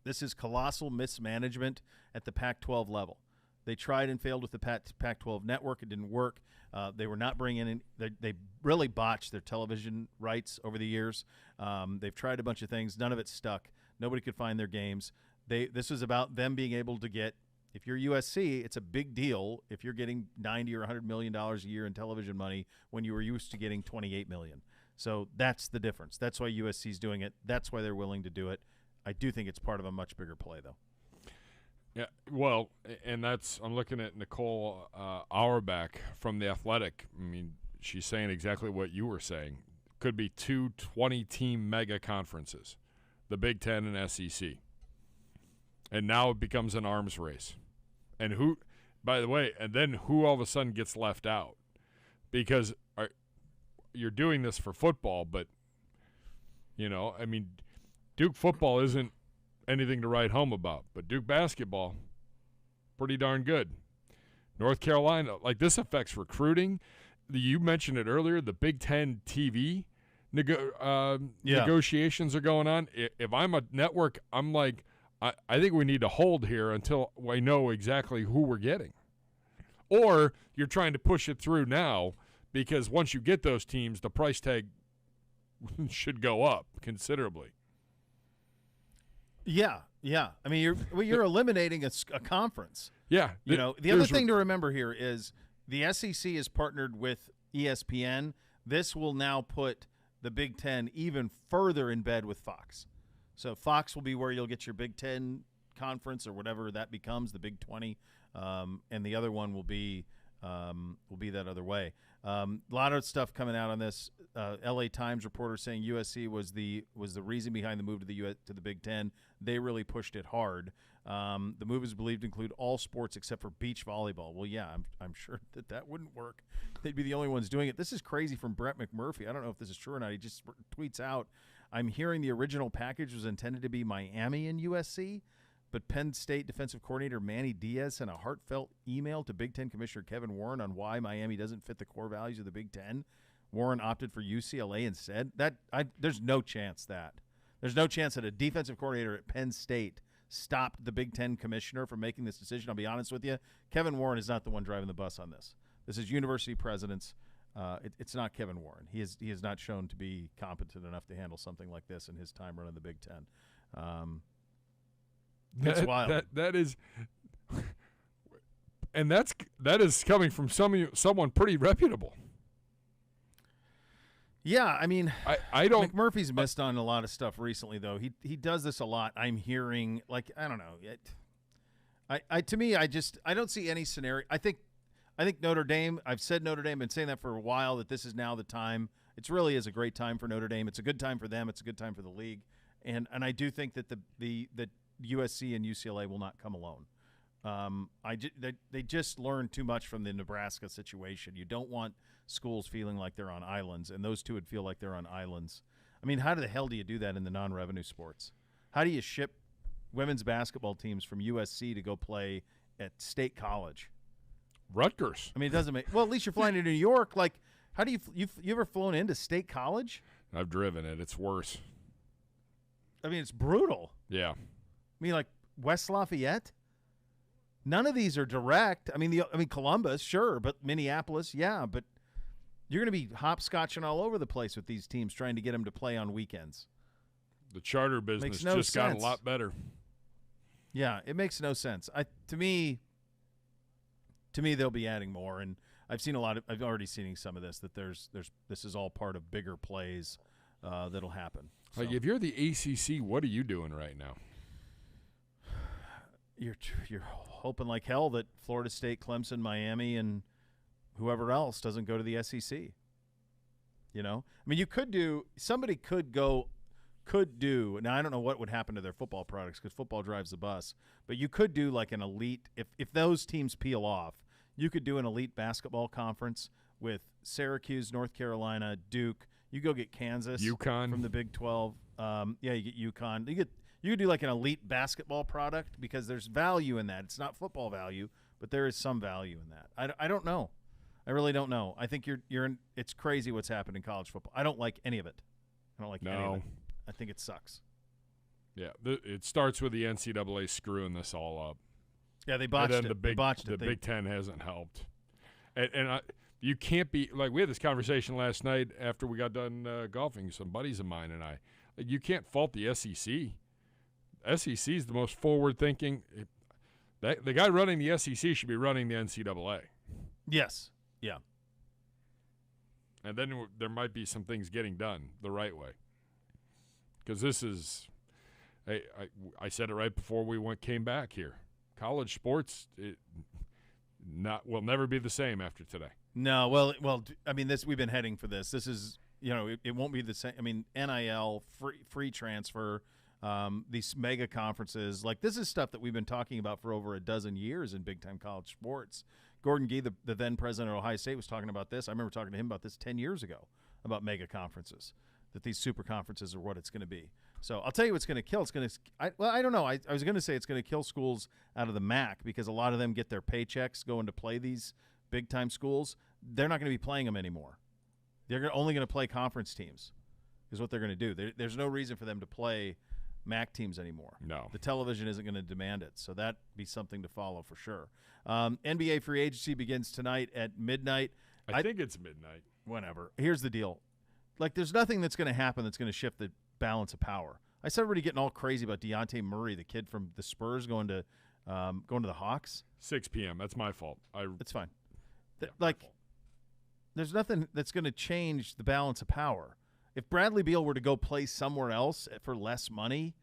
this is colossal mismanagement at the Pac-12 level. They tried and failed with the Pac-12 network. It didn't work. They were not bringing in – they really botched their television rights over the years. They've tried a bunch of things. None of it stuck. Nobody could find their games. This was about them being able to get – if you're USC, it's a big deal if you're getting $90 or $100 million a year in television money when you were used to getting $28 million. So that's the difference. That's why USC's doing it. That's why they're willing to do it. I do think it's part of a much bigger play, though. Yeah, well, and I'm looking at Nicole Auerbach from The Athletic. I mean, she's saying exactly what you were saying. Could be 2 20-team mega conferences, the Big Ten and SEC. And now it becomes an arms race. And who, by the way, and then who all of a sudden gets left out? Because you're doing this for football, but, Duke football isn't anything to write home about, but Duke basketball, pretty darn good. North Carolina, this affects recruiting. You mentioned it earlier, the Big Ten TV negotiations are going on. If I'm a network, I'm like, I think we need to hold here until we know exactly who we're getting. Or you're trying to push it through now because once you get those teams, the price tag should go up considerably. Yeah. I mean, you're eliminating a conference. Yeah. The other thing to remember here is the SEC is partnered with ESPN. This will now put the Big Ten even further in bed with Fox. So Fox will be where you'll get your Big Ten conference or whatever that becomes, the Big 20, and the other one will be that other way. A lot of stuff coming out on this. LA Times reporter saying USC was the reason behind the move to the Big Ten. They really pushed it hard. The move is believed to include all sports except for beach volleyball. Well, yeah, I'm sure that wouldn't work. They'd be the only ones doing it. This is crazy from Brett McMurphy. I don't know if this is true or not. He just tweets out, I'm hearing the original package was intended to be Miami and USC, But Penn State defensive coordinator Manny Diaz sent a heartfelt email to Big Ten Commissioner Kevin Warren on why Miami doesn't fit the core values of the Big Ten. Warren opted for UCLA instead. There's no chance that. There's no chance that a defensive coordinator at Penn State stopped the Big Ten commissioner from making this decision. I'll be honest with you. Kevin Warren is not the one driving the bus on this. This is university presidents. It's not Kevin Warren. He has not shown to be competent enough to handle something like this in his time running the Big Ten. It's wild. That is, and that is coming from someone pretty reputable. Yeah, I mean, I don't. McMurphy's missed on a lot of stuff recently, though. He does this a lot. I'm hearing, like, I don't know. To me, I don't see any scenario. I think Notre Dame. I've said Notre Dame. Been saying that for a while. That this is now the time. It really is a great time for Notre Dame. It's a good time for them. It's a good time for the league. And I do think that the USC and UCLA will not come alone. They just learned too much from the Nebraska situation. You don't want schools feeling like they're on islands, and those two would feel like they're on islands. I mean, how the hell do you do that in the non-revenue sports? How do you ship women's basketball teams from USC to go play at State College? Rutgers. I mean, it doesn't make – well, at least you're flying to New York. Like, how do you ever flown into State College? I've driven it. It's worse. I mean, it's brutal. Yeah. I mean, like West Lafayette? None of these are direct. I mean, Columbus, sure, but Minneapolis, yeah. But you're going to be hopscotching all over the place with these teams trying to get them to play on weekends. The charter business just got a lot better. Yeah, it makes no sense. To me, they'll be adding more, and I've already seen some of this. That this is all part of bigger plays that'll happen. So. Like if you're the ACC, what are you doing right now? You're hoping like hell that Florida State, Clemson, Miami, and whoever else doesn't go to the SEC. You know, I mean, somebody could do. Now I don't know what would happen to their football products because football drives the bus, but you could do like an elite. If those teams peel off, you could do an elite basketball conference with Syracuse, North Carolina, Duke. You go get Kansas, UConn from the Big 12. You get UConn. You could do like an elite basketball product because there's value in that. It's not football value, but there is some value in that. I don't know. I really don't know. I think it's crazy what's happened in college football. I don't like any of it. I don't like any of it. I think it sucks. Yeah, it starts with the NCAA screwing this all up. Yeah, they botched it. The Big Ten hasn't helped. And you can't be – like we had this conversation last night after we got done golfing, some buddies of mine and I. You can't fault the SEC. SEC is the most forward-thinking. The guy running the SEC should be running the NCAA. Yes. Yeah. And then there might be some things getting done the right way. Because this is I said it right before we came back here. College sports will never be the same after today. No, well, I mean, we've been heading for this. This is, it won't be the same. I mean, NIL, free transfer, these mega conferences, like this is stuff that we've been talking about for over a dozen years in big-time college sports. Gordon Gee, the then president of Ohio State, was talking about this. I remember talking to him about this 10 years ago, about mega conferences, that these super conferences are what it's going to be. So I'll tell you what's going to kill. I don't know. I was going to say it's going to kill schools out of the MAC because a lot of them get their paychecks going to play these big-time schools. They're not going to be playing them anymore. They're only going to play conference teams is what they're going to do. There's no reason for them to play MAC teams anymore. No. The television isn't going to demand it, so that'd be something to follow for sure. NBA free agency begins tonight at midnight. I think it's midnight. Whenever. Here's the deal. Like, there's nothing that's going to happen that's going to shift the balance of power. I saw everybody getting all crazy about Dejounte Murray, the kid from the Spurs, going to the Hawks. 6 p.m. That's my fault. That's fine. Yeah, There's nothing that's going to change the balance of power. If Bradley Beal were to go play somewhere else for less money,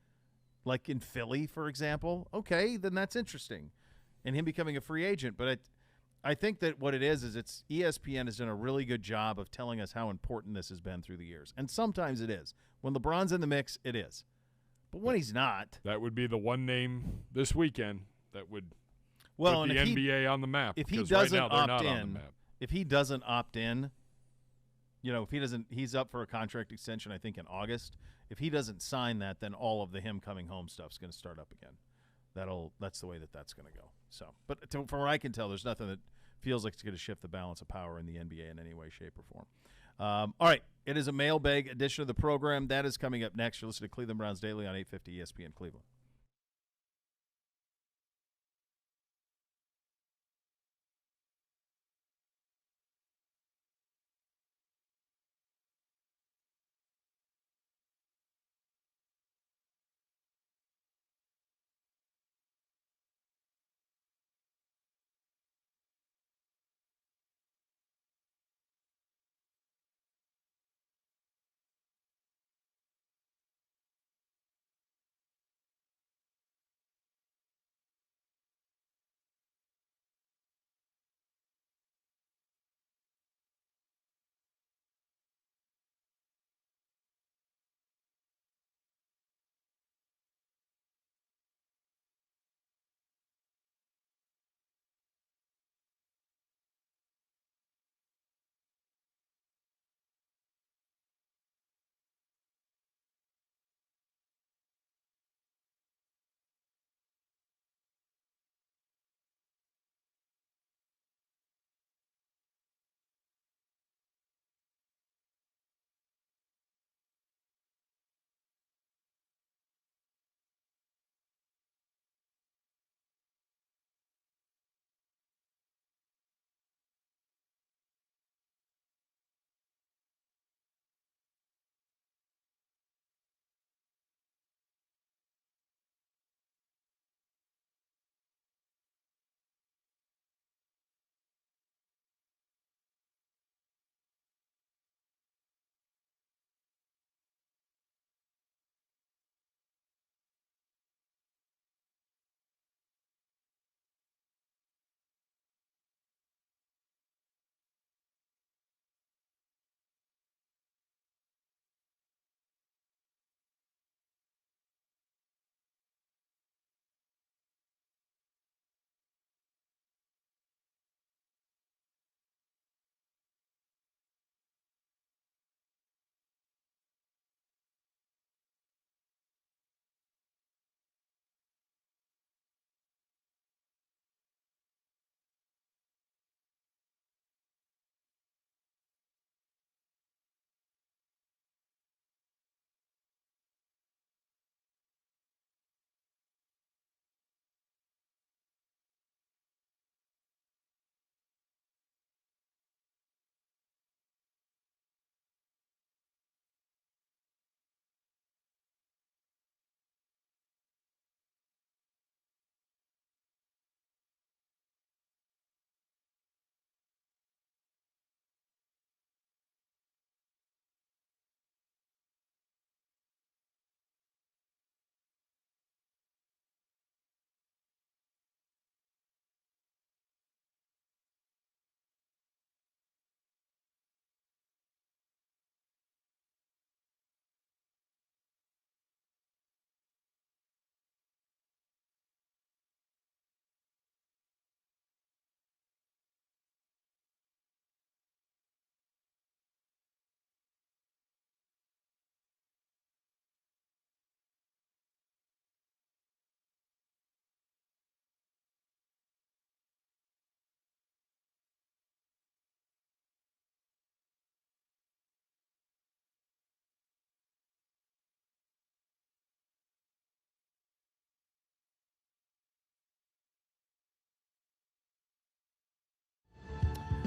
like in Philly, for example, okay, then that's interesting, and him becoming a free agent. But I think that what it is it's ESPN has done a really good job of telling us how important this has been through the years. And sometimes it is. When LeBron's in the mix, it is. But when he's not. That would be the one name this weekend that would put the and NBA on the map. If he because doesn't right now they're opt not in, on the map. if he doesn't opt in, if he doesn't, he's up for a contract extension, I think, in August. If he doesn't sign that, then all of the him coming home stuff is going to start up again. that's the way that's going to go. So, but from what I can tell, there's nothing that feels like it's going to shift the balance of power in the NBA in any way, shape, or form. All right, it is a mailbag edition of the program. That is coming up next. You're listening to Cleveland Browns Daily on 850 ESPN Cleveland.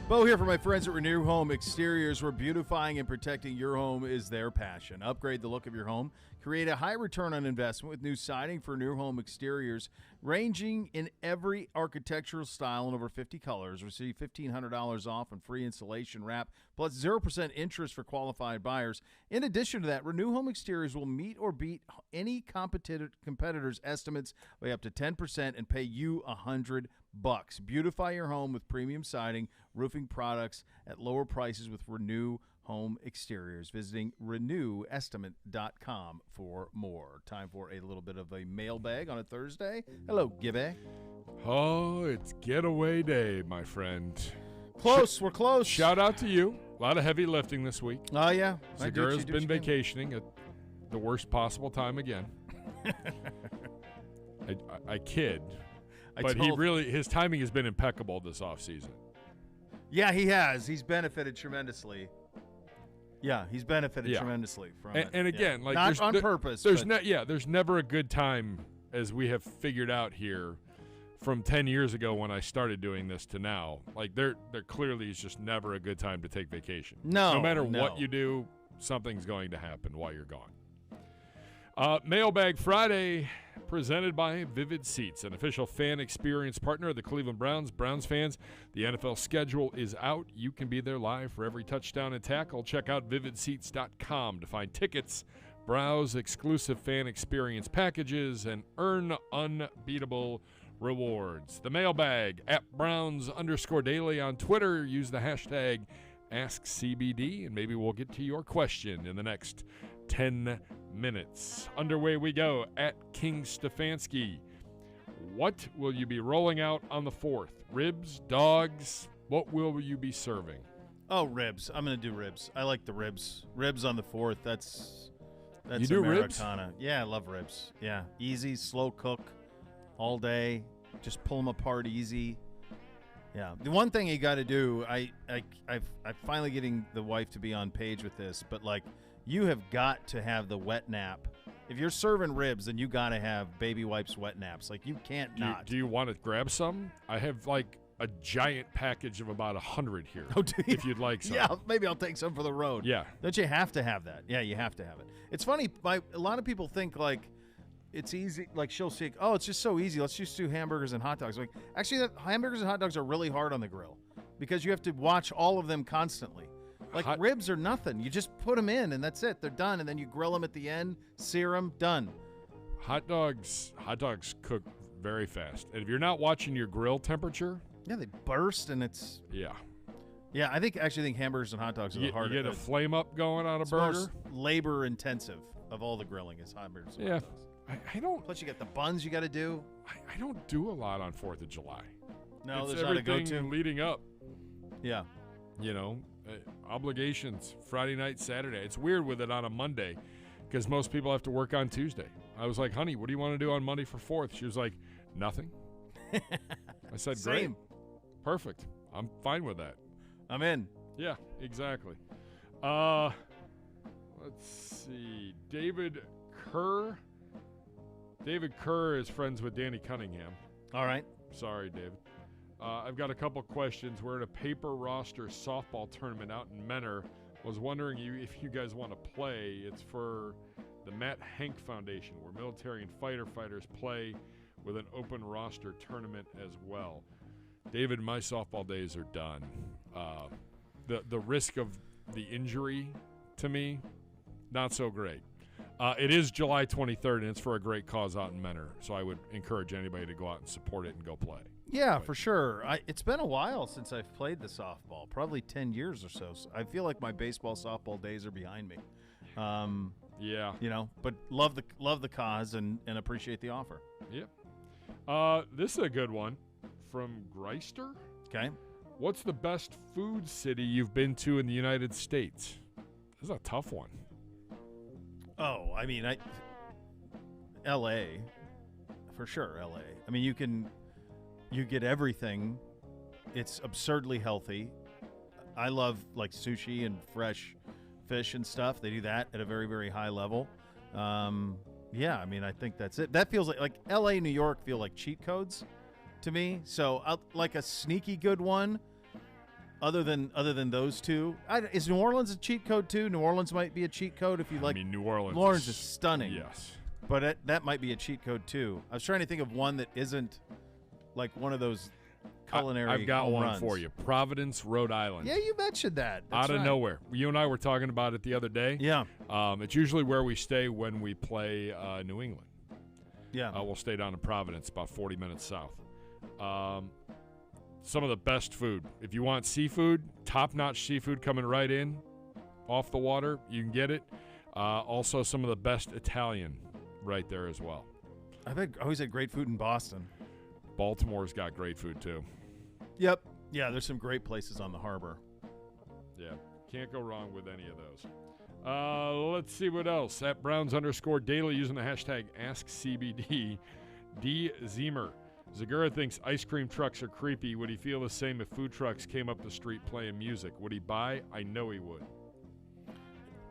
Beau here for my friends at Renew Home Exteriors, where beautifying and protecting your home is their passion. Upgrade the look of your home. Create a high return on investment with new siding for Renew Home Exteriors, ranging in every architectural style in over 50 colors. Receive $1,500 off and free installation wrap, plus 0% interest for qualified buyers. In addition to that, Renew Home Exteriors will meet or beat any competitor's estimates by up to 10% and pay you $100. Beautify your home with premium siding, roofing products at lower prices with Renew Home Exteriors. Visiting renewestimate.com for more. Time for a little bit of a mailbag on a Thursday. Hello, Gibby. Oh, it's getaway day, my friend. Close. We're close. Shout out to you. A lot of heavy lifting this week. Oh, yeah. Zegura's been vacationing at the worst possible time again. I kid, but his timing has been impeccable this offseason. Yeah, he has. He's benefited tremendously. Yeah, he's benefited tremendously from it. And again, like not on purpose. There's never a good time, as we have figured out here, from 10 years ago when I started doing this to now. Like there clearly is just never a good time to take vacation. No matter what you do, something's going to happen while you're gone. Mailbag Friday, presented by Vivid Seats, an official fan experience partner of the Cleveland Browns. Browns fans, the NFL schedule is out. You can be there live for every touchdown and tackle. Check out vividseats.com to find tickets, browse exclusive fan experience packages, and earn unbeatable rewards. The Mailbag at Browns_Daily on Twitter. Use the hashtag AskCBD, and maybe we'll get to your question in the next 10 minutes. Underway we go at King Stefanski. What will you be rolling out on the 4th? Ribs, dogs? What will you be serving? Oh, ribs. I'm going to do ribs. I like the ribs. Ribs on the 4th. That's you do Americana. Ribs? Yeah, I love ribs. Yeah, easy, slow cook all day. Just pull them apart easy. Yeah. The one thing you got to do, I'm finally getting the wife to be on page with this, but like you have got to have the wet nap. If you're serving ribs, then you got to have baby wipes wet naps. Like you can't not. Do you want to grab some? I have like a giant package of about 100 here. Oh, do you? If you'd like some. Yeah, maybe I'll take some for the road. Yeah. Don't you have to have that? Yeah, you have to have it. It's funny. A lot of people think like it's easy. Like she'll say, "Oh, it's just so easy. Let's just do hamburgers and hot dogs." Like actually, hamburgers and hot dogs are really hard on the grill because you have to watch all of them constantly. Like ribs are nothing. You just put them in and that's it. They're done, and then you grill them at the end, sear them, done. Hot dogs cook very fast, and if you're not watching your grill temperature, yeah, they burst, and it's yeah. I actually think hamburgers and hot dogs are the hardest. You get a flame up going on a burger. Most labor intensive of all the grilling is hamburgers. And hot dogs. I don't. Plus, you got the buns you got to do. I don't do a lot on 4th of July. No, it's there's not a go-to everything leading up. Yeah. You know, obligations, Friday night, Saturday. It's weird with it on a Monday because most people have to work on Tuesday. I was like, honey, what do you want to do on Monday for 4th? She was like, nothing. I said, great. Same. Perfect. I'm fine with that. I'm in. Yeah, exactly. Let's see. David Kerr. David Kerr is friends with Danny Cunningham. All right. Sorry, David. I've got a couple questions. We're in a paper roster softball tournament out in Menor. Was wondering if you guys want to play. It's for the Matt Hank Foundation, where military and fighter fighters play with an open roster tournament as well. David, my softball days are done. The risk of the injury to me, not so great. It is July 23rd, and it's for a great cause out in Menor, so I would encourage anybody to go out and support it and go play. Yeah, for sure. It's been a while since I've played the softball, probably 10 years or so. I feel like my baseball, softball days are behind me. Yeah. You know, but love the cause and appreciate the offer. Yep. This is a good one from Greister. Okay. What's the best food city you've been to in the United States? This is a tough one. Oh, I mean, L.A. for sure. L.A. I mean, you get everything. It's absurdly healthy. I love like sushi and fresh fish and stuff. They do that at a very, very high level. Yeah, I mean, I think that's it. That feels like L.A., New York feel like cheat codes to me. So like a sneaky good one. Other than those two, is New Orleans a cheat code too? New Orleans might be a cheat code if you like. I mean, New Orleans. New Orleans is stunning. Yes, but that might be a cheat code too. I was trying to think of one that isn't like one of those culinary. I've got one runs. For you. Providence, Rhode Island. Yeah, you mentioned that. That's out of nowhere. You and I were talking about it the other day. Yeah. It's usually where we stay when we play New England. Yeah. We'll stay down in Providence, about 40 minutes south. Some of the best food. If you want seafood, top-notch seafood coming right in off the water, you can get it. Also, some of the best Italian right there as well. I've always had great food in Boston. Baltimore's got great food, too. Yep. Yeah, there's some great places on the harbor. Yeah, can't go wrong with any of those. Let's see what else. At Browns_Daily using the hashtag AskCBD. D. Zemer. Zegura thinks ice cream trucks are creepy. Would he feel the same if food trucks came up the street playing music? Would he buy? I know he would.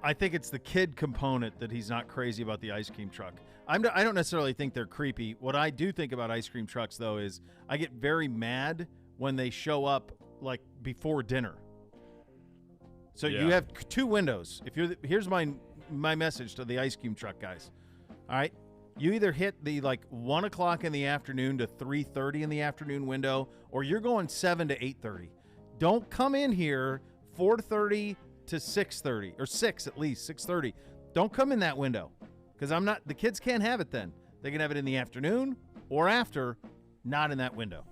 I think it's the kid component that he's not crazy about the ice cream truck. I don't necessarily think they're creepy. What I do think about ice cream trucks, though, is I get very mad when they show up like before dinner. So you have two windows. Here's my message to the ice cream truck guys. All right, you either hit the like 1 o'clock in the afternoon to 3:30 in the afternoon window, or you're going 7 to 8:30. Don't come in here 4:30 to 6:30 or 6 at least 6:30. Don't come in that window because the kids can't have it then. They can have it in the afternoon or after, not in that window.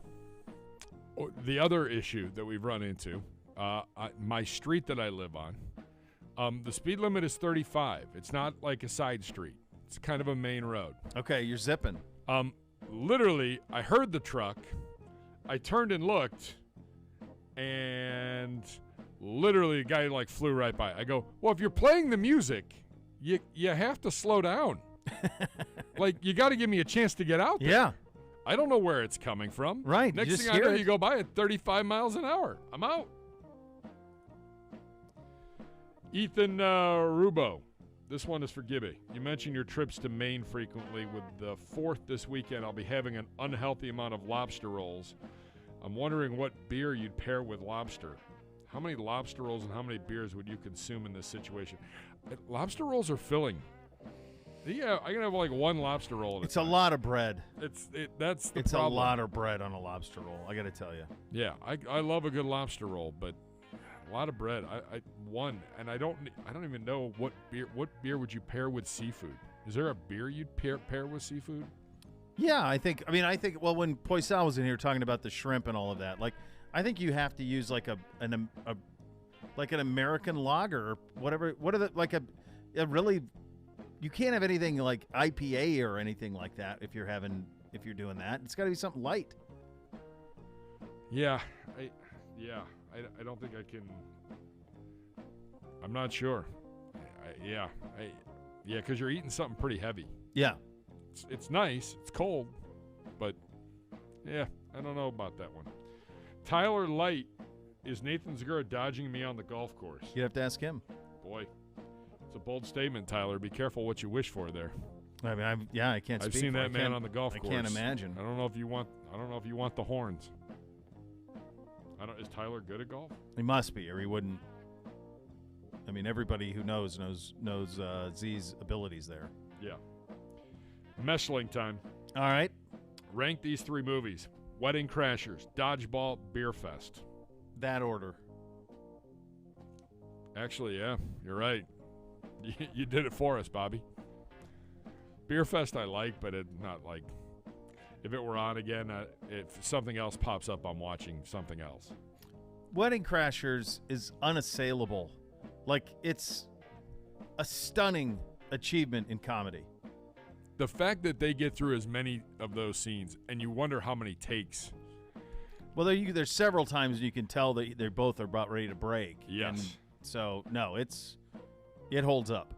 The other issue that we've run into, my street that I live on, the speed limit is 35. It's not like a side street. It's kind of a main road. Okay, you're zipping. Literally, I heard the truck. I turned and looked, and literally, the guy like flew right by. I go, well, if you're playing the music, you have to slow down. Like, you got to give me a chance to get out there. Yeah. I don't know where it's coming from. Right. Next thing I know, you go by at 35 miles an hour. I'm out. Ethan Rubo. This one is for Gibby. You mentioned your trips to Maine frequently. With the 4th this weekend, I'll be having an unhealthy amount of lobster rolls. I'm wondering what beer you'd pair with lobster. How many lobster rolls and how many beers would you consume in this situation? Lobster rolls are filling. Yeah, I can have like one lobster roll. It's a lot of bread. That's the It's problem. a lot of bread on a lobster roll. I got to tell you. Yeah, I love a good lobster roll, but a lot of bread. I don't even know what beer would you pair with seafood? Is there a beer you'd pair with seafood? Yeah, I think. Well, when Poisal was in here talking about the shrimp and all of that, like, I think you have to use like an American lager or whatever. What are a really? You can't have anything like IPA or anything like that if you're doing that. It's got to be something light. Yeah, I don't think I can. I'm not sure. Because you're eating something pretty heavy. Yeah, it's nice. It's cold, but yeah, I don't know about that one. Tyler Light, is Nathan Zegura dodging me on the golf course? You'd have to ask him. Boy, it's a bold statement, Tyler. Be careful what you wish for there. I mean, I can't. I've seen that man on the golf course. I can't imagine. I don't know if you want the horns. Is Tyler good at golf? He must be, or he wouldn't. I mean, everybody who knows Z's abilities there. Yeah. Meshling time. All right. Rank these 3 movies: Wedding Crashers, Dodgeball, Beer Fest. That order. Actually, yeah, you're right. You did it for us, Bobby. Beer Fest I like, but not like. If it were on again, if something else pops up, I'm watching something else. Wedding Crashers is unassailable. Like, it's a stunning achievement in comedy. The fact that they get through as many of those scenes, and you wonder how many takes. Well, there's several times you can tell that they both are about ready to break. Yes. And so, no, it holds up.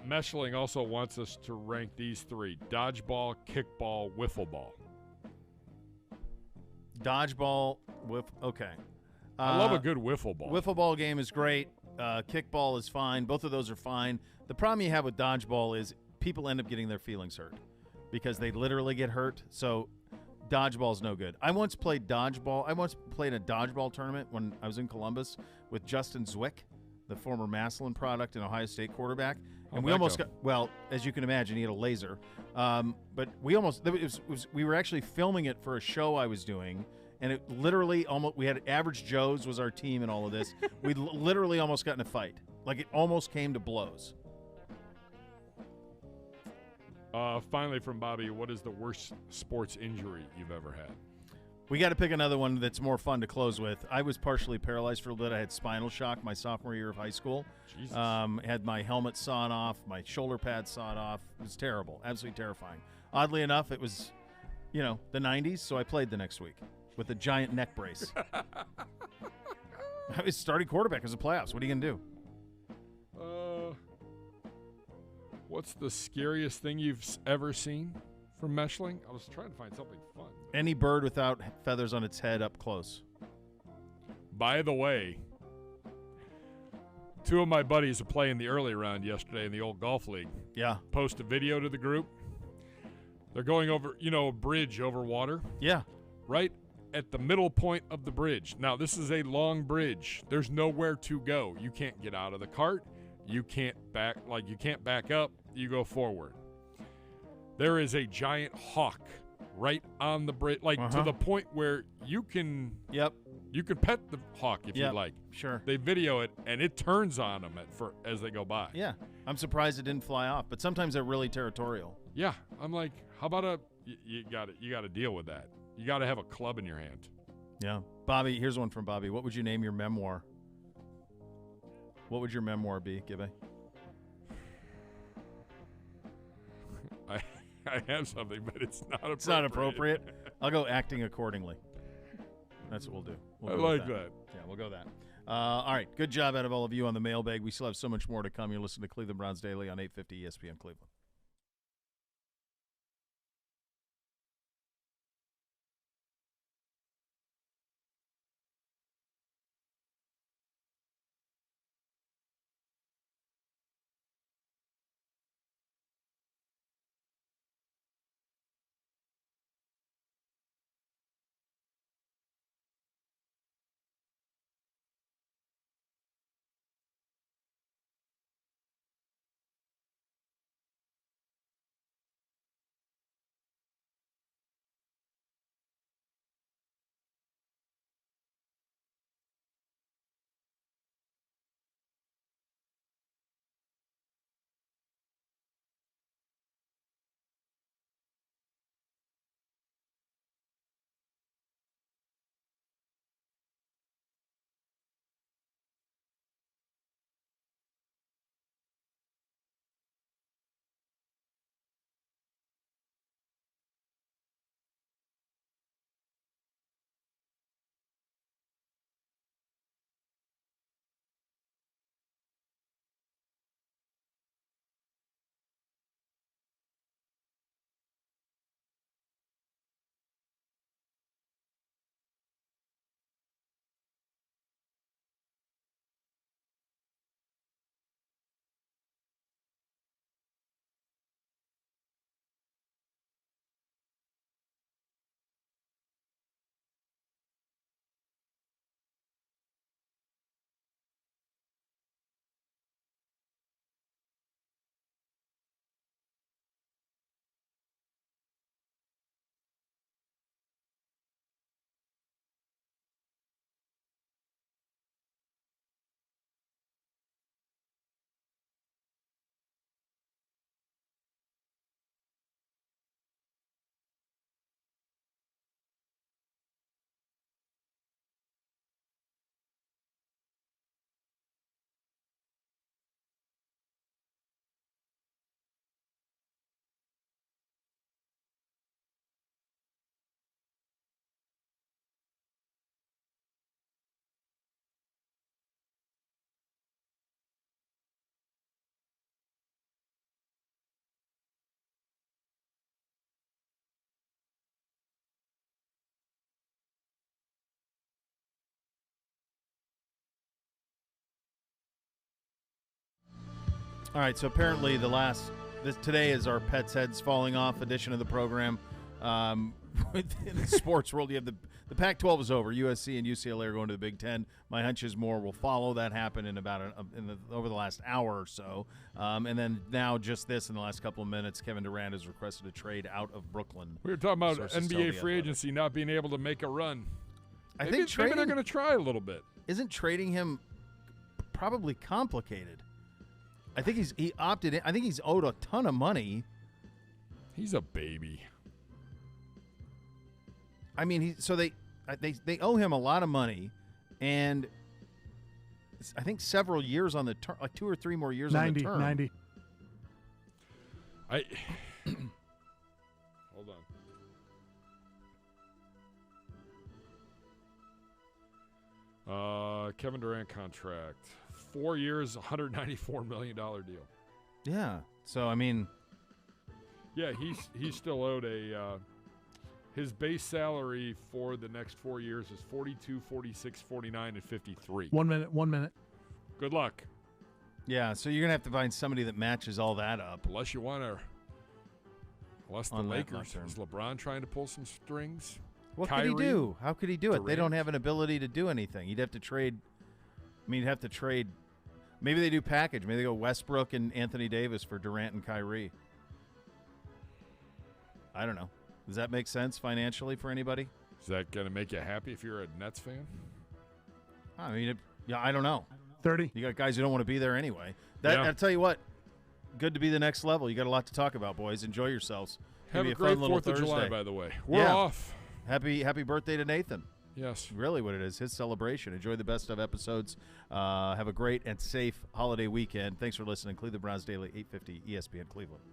Meshling also wants us to rank these 3: dodgeball, kickball, wiffle ball. Dodgeball, okay. I love a good wiffle ball. Wiffle ball game is great. Kickball is fine. Both of those are fine. The problem you have with dodgeball is people end up getting their feelings hurt because they literally get hurt. So dodgeball's no good. I once played dodgeball. I once played a dodgeball tournament when I was in Columbus with Justin Zwick, the former Massillon product and Ohio State quarterback. And we almost got, well, as you can imagine, he had a laser. But we almost, we were actually filming it for a show I was doing. And it literally we had Average Joe's was our team and all of this. We literally almost got in a fight. Like, it almost came to blows. Finally from Bobby, what is the worst sports injury you've ever had? We got to pick another one that's more fun to close with. I was partially paralyzed for a little bit. I had spinal shock my sophomore year of high school. Jesus. Had my helmet sawed off, my shoulder pads sawed off. It was terrible, absolutely terrifying. Oddly enough, it was, the 90s, so I played the next week with a giant neck brace. I was starting quarterback as a playoffs. What are you going to do? What's the scariest thing you've ever seen from meshling? I was trying to find something fun. Any bird without feathers on its head up close. By the way, 2 of my buddies are playing the early round yesterday in the old golf league. Yeah. Post a video to the group. They're going over, a bridge over water. Yeah. Right at the middle point of the bridge. Now, this is a long bridge. There's nowhere to go. You can't get out of the cart. You can't back up. You go forward. There is a giant hawk right on the bridge, to the point where you can you can pet the hawk if you like. Sure. They video it, and it turns on them as they go by. Yeah. I'm surprised it didn't fly off, but sometimes they're really territorial. Yeah. I'm like, how about you got to deal with that. You got to have a club in your hand. Yeah. Bobby, here's one from Bobby. What would you name your memoir? What would your memoir be, Gibby? I have something, but it's not appropriate. It's not appropriate? I'll go acting accordingly. That's what we'll do. I like that. Yeah, we'll go that. All right. Good job out of all of you on the mailbag. We still have so much more to come. You're listening to Cleveland Browns Daily on 850 ESPN Cleveland. All right, so apparently today is our Pets Heads Falling Off edition of the program. In the sports world, you have the Pac-12 is over. USC and UCLA are going to the Big Ten. My hunch is more will follow. That happened in about over the last hour or so. And then now just this in the last couple of minutes, Kevin Durant has requested a trade out of Brooklyn. We were talking about NBA free agency not being able to make a run. Maybe maybe they're going to try a little bit. Isn't trading him probably complicated? I think he opted in. I think he's owed a ton of money. He's a baby. I mean, they owe him a lot of money, and I think several years on the term, like 2 or 3 more years on the term. 90. Hold on. Kevin Durant contract. 4 years, $194 million deal. Yeah. So I mean, yeah, he's still owed his base salary for the next 4 years is 42, 46, 49, and 53. 1 minute. 1 minute. Good luck. yeah. So you're gonna have to find somebody that matches all that up. Unless you want to. Unless the On that Lakers. long-term. Is LeBron trying to pull some strings? What Kyrie, could he do? How could he do it? They don't Durant. have an ability to do anything. He'd have to trade. I mean, he'd have to trade. Maybe they do package. Maybe they go Westbrook and Anthony Davis for Durant and Kyrie. I don't know. Does that make sense financially for anybody? Is that going to make you happy if you're a Nets fan? I mean, yeah, I don't know. 30. You got guys who don't want to be there anyway. That Yeah. I'll tell you what. Good to be the next level. You got a lot to talk about, boys. Enjoy yourselves. Have Maybe a fun great little 4th of July, Thursday. by the way. We're Yeah. off. Happy birthday to Nathan. Yes. Really what it is, his celebration. Enjoy the best of episodes. Have a great and safe holiday weekend. Thanks for listening. Cleveland Browns Daily, 850 ESPN Cleveland.